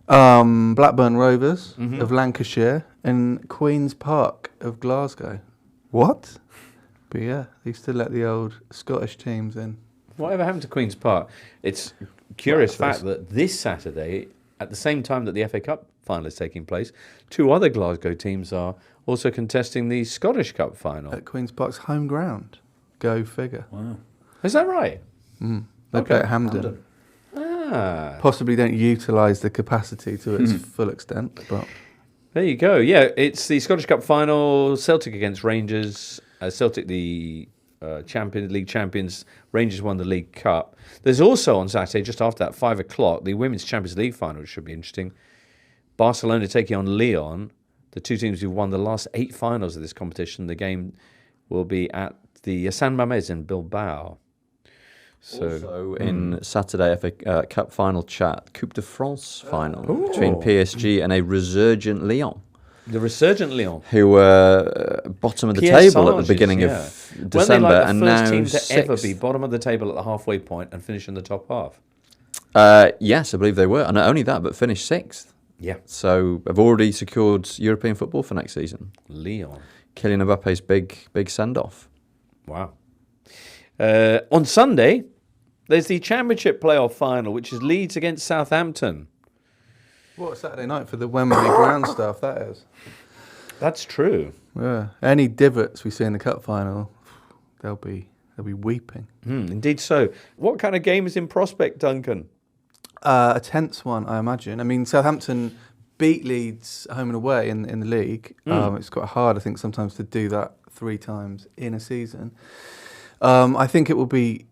Blackburn Rovers Mm-hmm. of Lancashire and Queen's Park of Glasgow. What? But yeah, they used to let the old Scottish teams in. Whatever happened to Queen's Park? It's a curious fact that this Saturday, at the same time that the FA Cup final is taking place, 2 other Glasgow teams are also contesting the Scottish Cup final. At Queen's Park's home ground. Go figure. Wow. Is that right? They play at Hampden. Ah, Possibly don't utilise the capacity to its full extent, but there you go. Yeah, it's the Scottish Cup final. Celtic against Rangers. Celtic, the League champions. Rangers won the League Cup. There's also on Saturday, just after that, 5 o'clock, the Women's Champions League final, which should be interesting. Barcelona taking on Lyon, the 2 teams who've won the last 8 finals of this competition. The game will be at the San Mamés in Bilbao. So in Saturday FA Cup final chat, Coupe de France final between PSG and a resurgent Lyon, The resurgent Lyon. who were bottom of the Pierre table at the Sarges, beginning yeah. of December, Weren't they and like the now first team to sixth. ever be bottom of the table at the halfway point and finish in the top half? Yes, I believe they were, and not only that, but finished 6th. Yeah. So have already secured European football for next season. Lyon. Kylian Mbappe's big send off. Wow. On Sunday, there's the Championship playoff final, which is Leeds against Southampton. what a Saturday night for the Wembley ground staff that is. That's true. Yeah. Any divots we see in the cup final, they'll be weeping. Indeed so. What kind of game is in prospect, Duncan? A tense one, I imagine. I mean, Southampton beat Leeds home and away in the league. It's quite hard, I think, sometimes to do that 3 times in a season. I think it will be,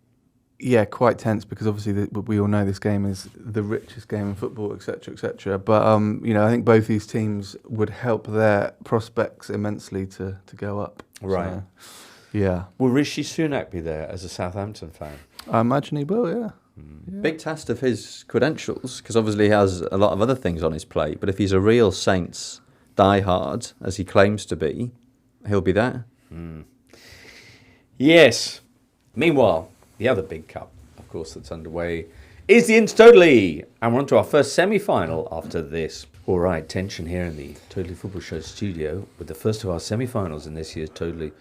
quite tense because obviously we all know this game is the richest game in football, etc., etc. But I think both these teams would help their prospects immensely to go up. Right. So, yeah, Will Rishi Sunak be there as a Southampton fan? I imagine he will. Yeah. Big test of his credentials, because obviously he has a lot of other things on his plate. But if he's a real Saints diehard, as he claims to be, he'll be there. Yes. Meanwhile, the other big cup, of course, that's underway is the Intertotally. And we're on to our first semi-final after this. All right, tension here in the Totally Football Show studio with the first of our semi-finals in this year's Totally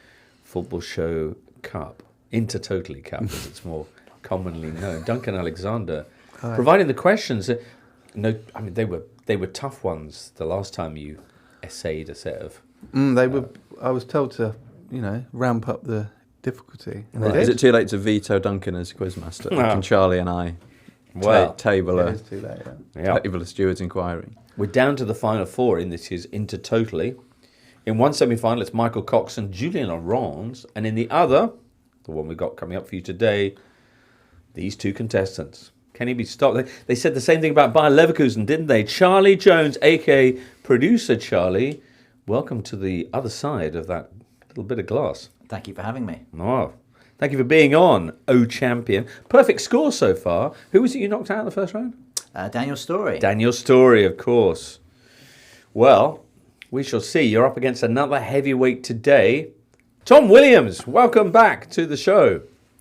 Football Show Cup. Intertotally Cup, as it's more commonly known. Duncan Alexander providing the questions. They were tough ones the last time you essayed a set of. They were. I was told to, ramp up the difficulty. And they Is did. it too late to veto Duncan as quizmaster? No. Can Charlie and I table It a is too late. Yeah. Yeah. table a steward's inquiry? We're down to the final 4 in this year's Intertotally. In one semi-final, it's Michael Cox and Julien Laurens. And in the other, the one we've got coming up for you today, these 2 contestants. Can he be stopped? They said the same thing about Bayer Leverkusen, didn't they? Charlie Jones, a.k.a. Producer Charlie. Welcome to the other side of that little bit of glass. Thank you for having me. Oh, thank you for being on, O Champion. Perfect score so far. Who was it you knocked out in the first round? Daniel Story. Daniel Story, of course. Well, we shall see. You're up against another heavyweight today. Tom Williams, welcome back to the show.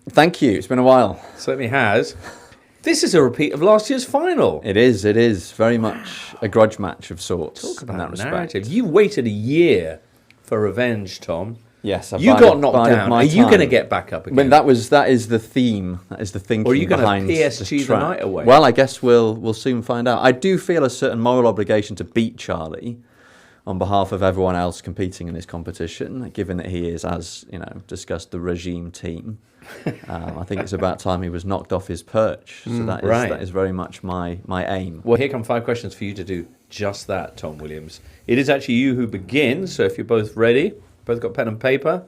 Thank you. It's been a while. Certainly has. This is a repeat of last year's final. It is very much a grudge match of sorts. Talk in that about respect. narrative. You waited a year for revenge, Tom. Yes, You got knocked down. Are you going to get back up again? When that is the theme. That is the thinking. Or are you gonna behind PSG the track. night away? Well, I guess we'll soon find out. I do feel a certain moral obligation to beat Charlie on behalf of everyone else competing in this competition, given that he is, as discussed, the regime team. I think it's about time he was knocked off his perch. So that is very much my aim. Well, here come 5 questions for you to do just that, Tom Williams. It is actually you who begins, so if you're both ready, both got pen and paper,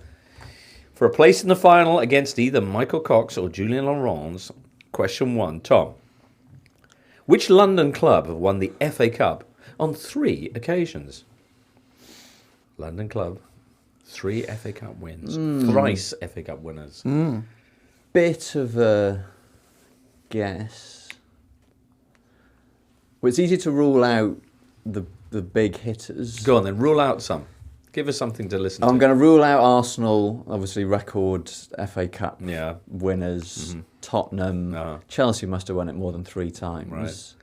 for a place in the final against either Michael Cox or Julien Laurens. Question 1, Tom. Which London club have won the FA Cup on 3 occasions? London club, 3 FA Cup wins, thrice FA Cup winners. Bit of a guess. Well, it's easy to rule out the big hitters. Go on then, rule out some. Give us something to listen to. I'm going to rule out Arsenal, obviously record FA Cup Yeah. winners. Tottenham. Chelsea must have won it more than 3 times. Right.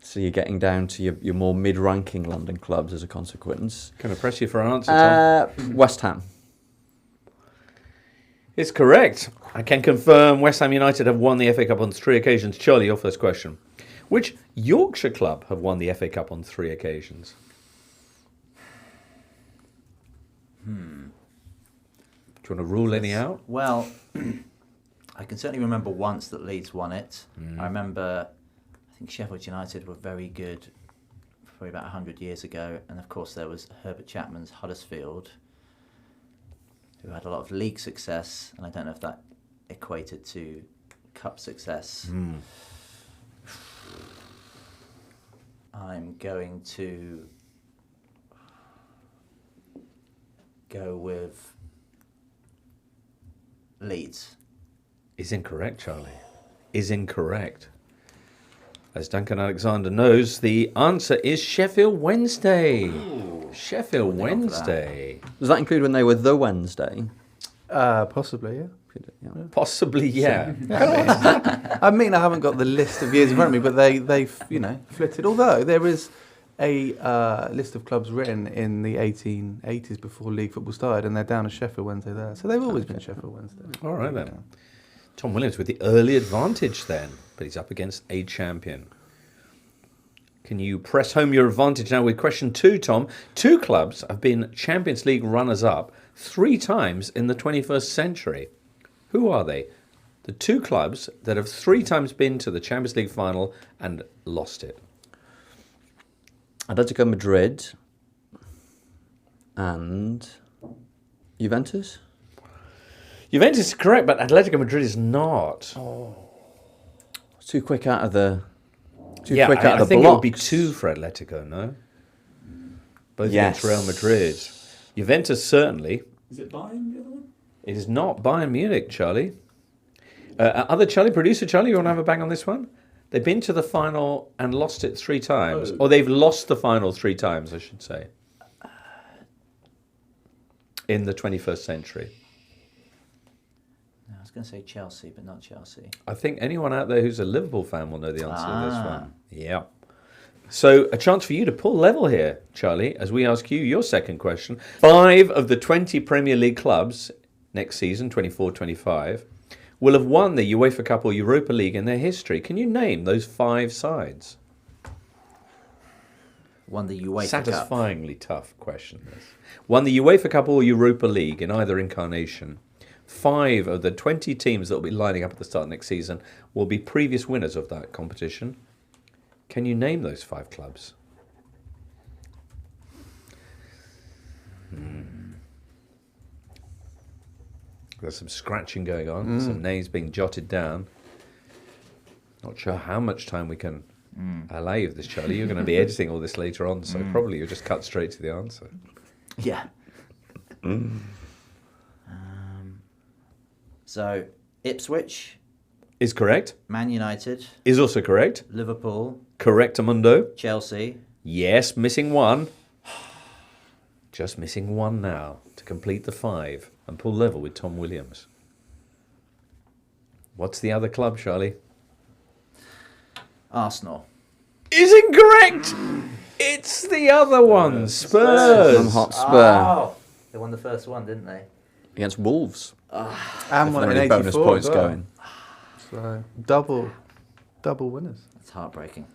So you're getting down to your more mid-ranking London clubs as a consequence. Can I press you for an answer, Tom? West Ham. It's correct. I can confirm West Ham United have won the FA Cup on 3 occasions. Charlie, your first question. Which Yorkshire club have won the FA Cup on 3 occasions? Do you want to rule any out? Well, I can certainly remember once that Leeds won it. I remember, I think Sheffield United were very good probably about 100 years ago. And of course there was Herbert Chapman's Huddersfield, who had a lot of league success. And I don't know if that equated to cup success. I'm going to go with Leeds. Is incorrect, Charlie. Is incorrect. As Duncan Alexander knows, the answer is Sheffield Wednesday. Sheffield Wednesday. Does that include when they were the Wednesday? Possibly, yeah. Possibly, yeah. I mean, I haven't got the list of years in front of me, but they've flitted. Although there is a list of clubs written in the 1880s before league football started, and they're down as Sheffield Wednesday there. So they've always been Sheffield Wednesday. All right then. Tom Williams with the early advantage then, but he's up against a champion. Can you press home your advantage now with question 2, Tom? 2 clubs have been Champions League runners-up 3 times in the 21st century. Who are they? The 2 clubs that have 3 times been to the Champions League final and lost it. Atletico Madrid and Juventus. Juventus is correct, but Atletico Madrid is not. Too quick out of the. I blocks. think it would be 2 for Atletico, no? Both against Real Madrid. Juventus certainly. Is it Bayern, the other one? It is not Bayern Munich, Charlie. Producer Charlie, you want to have a bang on this one? They've been to the final and lost it 3 times. Or they've lost the final 3 times, I should say. In the 21st century. I was going to say Chelsea, but not Chelsea. I think anyone out there who's a Liverpool fan will know the answer to this one. Yeah. So a chance for you to pull level here, Charlie, as we ask you your second question. 5 of the 20 Premier League clubs next season, 24-25, will have won the UEFA Cup or Europa League in their history. Can you name those 5 sides? Won the UEFA Cup. Satisfyingly tough question, this. Won the UEFA Cup or Europa League in either incarnation. 5 of the 20 teams that will be lining up at the start of next season will be previous winners of that competition. Can you name those 5 clubs? There's some scratching going on, some names being jotted down. Not sure how much time we can allow you with this, Charlie. You're going to be editing all this later on, so probably you'll just cut straight to the answer. Yeah. So, Ipswich. Is correct. Man United. Is also correct. Liverpool. Correct, Amundo. Chelsea. Yes, missing 1. Just missing 1 now to complete the 5 and pull level with Tom Williams. What's the other club, Charlie? Arsenal. Is incorrect. It's the other one, Spurs. Hotspur Oh, they won the first one, didn't they? against Wolves. And one in Any 84 bonus as points well. going. So double winners. That's heartbreaking.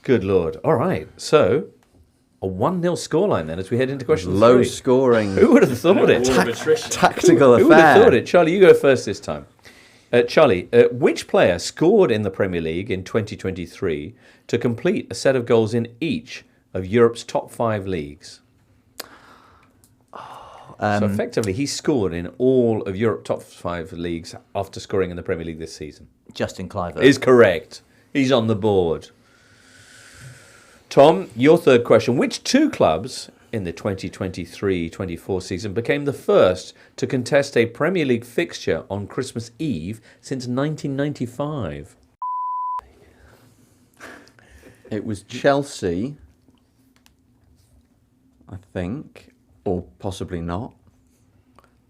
Good Lord. All right. So, a 1-0 scoreline then as we head into question Low 3. scoring. Who would have thought it? Tactical Who would have affair. thought it? Charlie, you go first this time. Charlie, which player scored in the Premier League in 2023 to complete a set of goals in each of Europe's top 5 leagues? So effectively, he scored in all of Europe's top 5 leagues after scoring in the Premier League this season. Justin Kluivert. Is correct. He's on the board. Tom, your third question. Which 2 clubs in the 2023-24 season became the first to contest a Premier League fixture on Christmas Eve since 1995? It was Chelsea, I think, or possibly not.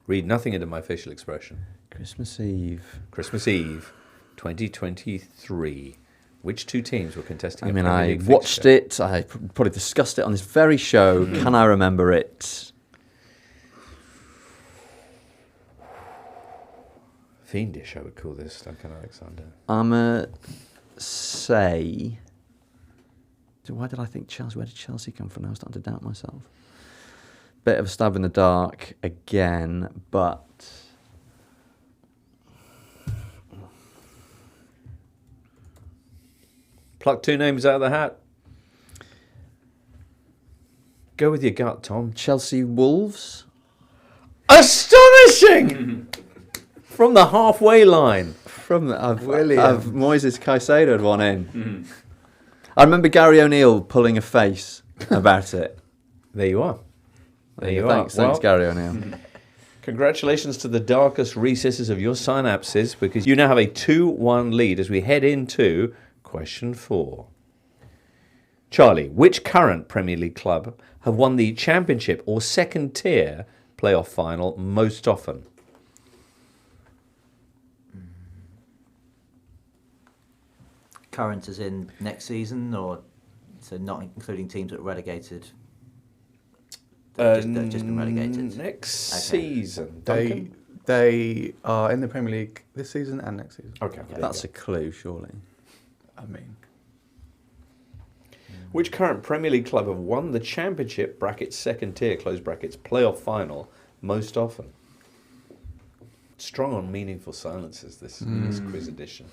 Read nothing into my facial expression. Christmas Eve. Christmas Eve, 2023. Which two teams were contesting? I a mean, Premier I League watched fixture? it. I probably discussed it on this very show. Can I remember it? Fiendish, I would call this, Duncan Alexander. I'm say. Why did I think Chelsea? Where did Chelsea come from? I was starting to doubt myself. Bit of a stab in the dark again, but Pluck two names out of the hat. Go with your gut, Tom. Chelsea Wolves. Astonishing! From the halfway line. From the, I've William. Moises Caicedo had one in. I remember Gary O'Neill pulling a face about it. There you are. There you Thanks, are. thanks, Gary O'Neill. Congratulations to the darkest recesses of your synapses, because you now have a 2-1 lead as we head into question 4. Charlie, which current Premier League club have won the Championship or second tier playoff final most often? Current as in next season, or so not including teams that are relegated? That have just been relegated. Next Okay. season. Duncan? They are in the Premier League this season and next season. Okay. That's a clue, surely. I mean, Which current Premier League club have won the Championship (brackets second tier close brackets) playoff final most often? Strong on meaningful silences this quiz edition.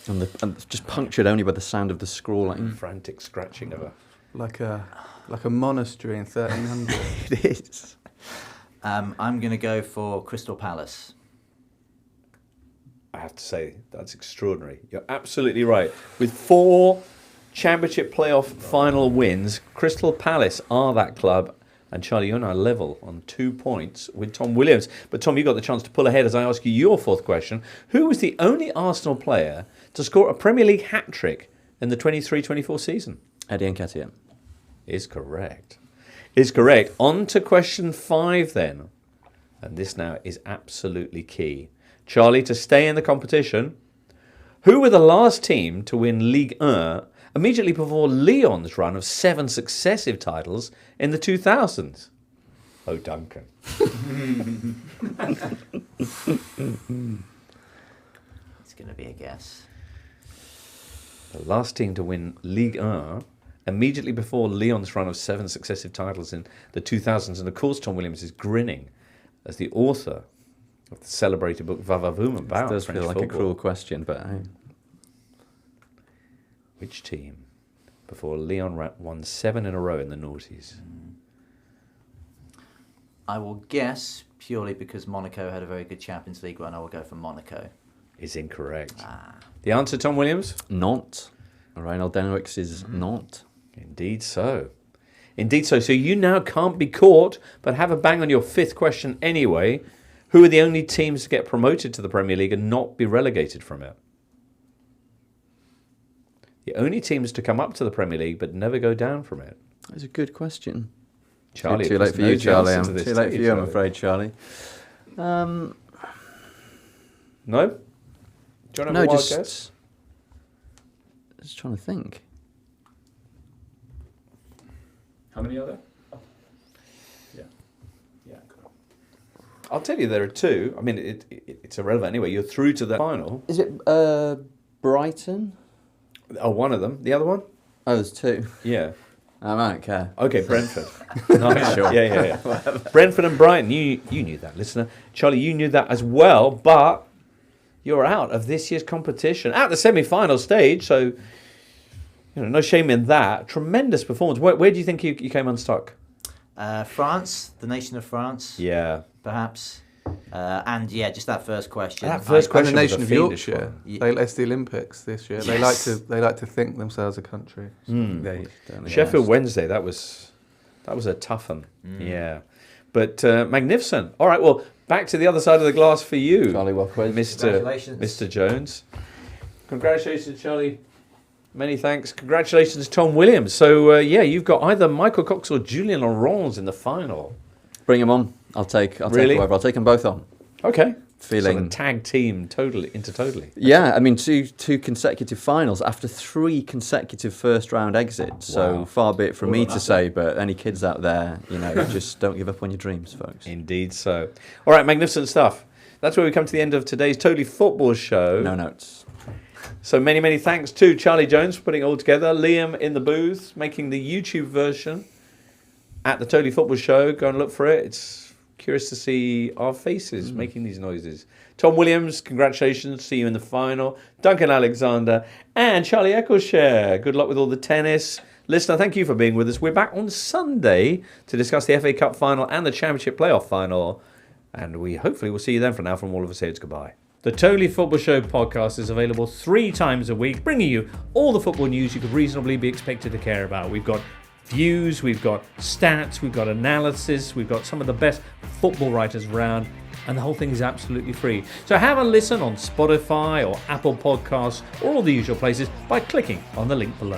And just punctured only by the sound of the scrawling. Frantic scratching of a... like a monastery in 1300. It is. I'm going to go for Crystal Palace. I have to say, that's extraordinary. You're absolutely right. With 4 Championship playoff final wins, Crystal Palace are that club. And Charlie, you're now level on 2 points with Tom Williams. But Tom, you got the chance to pull ahead as I ask you your 4th question. Who was the only Arsenal player to score a Premier League hat-trick in the 23-24 season? Eddie Nketiah. Is correct. Is correct. On to question 5 then. And this now is absolutely key. Charlie, to stay in the competition, who were the last team to win Ligue 1 immediately before Lyon's run of 7 successive titles in the 2000s? Oh, Duncan. It's going to be a guess. The last team to win Ligue 1 immediately before Lyon's run of 7 successive titles in the 2000s. And of course, Tom Williams is grinning as the author of the celebrated book Va-Va-Voom about It does French feel like football. a cruel question, but hey. Which team before Lyon won 7 in a row in the noughties? I will guess, purely because Monaco had a very good Champions League run, I will go for Monaco. Is incorrect. The answer, Tom Williams? Not. Reinald Denowicz is not. Indeed so. Indeed so. So you now can't be caught, but have a bang on your 5th question anyway. Who are the only teams to get promoted to the Premier League and not be relegated from it? The only teams to come up to the Premier League but never go down from it. That's a good question. Charlie, Too late for you, Charlie. I'm too late for you, I'm afraid, Charlie. No? Do you want to have No, a wild just guess? trying to think. How many are there? Yeah. I'll tell you there are 2. I mean, it's irrelevant anyway. You're through to the final. Is it Brighton? Oh, one of them. The other one? Oh, there's 2. Yeah. I don't care. Okay, Brentford. Nice. Sure. Yeah. Brentford and Brighton. You knew that, listener. Charlie, you knew that as well, but you're out of this year's competition at the semi-final stage. So, no shame in that. Tremendous performance. Where do you think you came unstuck? France, the nation of France, Yeah. perhaps. And yeah, just that first question. That first And the question was nation a of fiendish Yorkshire. one. It's the Olympics this year. Yes. They like to think themselves a country. They don't Sheffield exist. Wednesday. That was a tough one. Yeah. But magnificent. All right. Well, back to the other side of the glass for you, Charlie Walker. Mr. Congratulations. Mr. Jones. Congratulations, Charlie. Many thanks. Congratulations, Tom Williams. So, you've got either Michael Cox or Julien Laurens in the final. Bring them on. I'll take whoever. I'll take them both on. Okay. Feeling sort of tag team totally. Yeah, I mean, two consecutive finals after 3 consecutive first round exits. Wow. So far be it from me to say, but any kids out there, just don't give up on your dreams, folks. Indeed so. All right, magnificent stuff. That's where we come to the end of today's Totally Football show. No notes. So many thanks to Charlie Jones for putting it all together. Liam in the booth, making the YouTube version at the Totally Football show. Go and look for it. It's curious to see our faces making these noises. Tom Williams, congratulations. See you in the final. Duncan Alexander and Charlie Eccleshare. Good luck with all the tennis. Listener, thank you for being with us. We're back on Sunday to discuss the FA Cup final and the Championship playoff final. And we hopefully will see you then. For now, from all of us here, it's goodbye. The Totally Football Show podcast is available 3 times a week, bringing you all the football news you could reasonably be expected to care about. We've got views, we've got stats, we've got analysis, we've got some of the best football writers around, and the whole thing is absolutely free. So have a listen on Spotify or Apple Podcasts or all the usual places by clicking on the link below.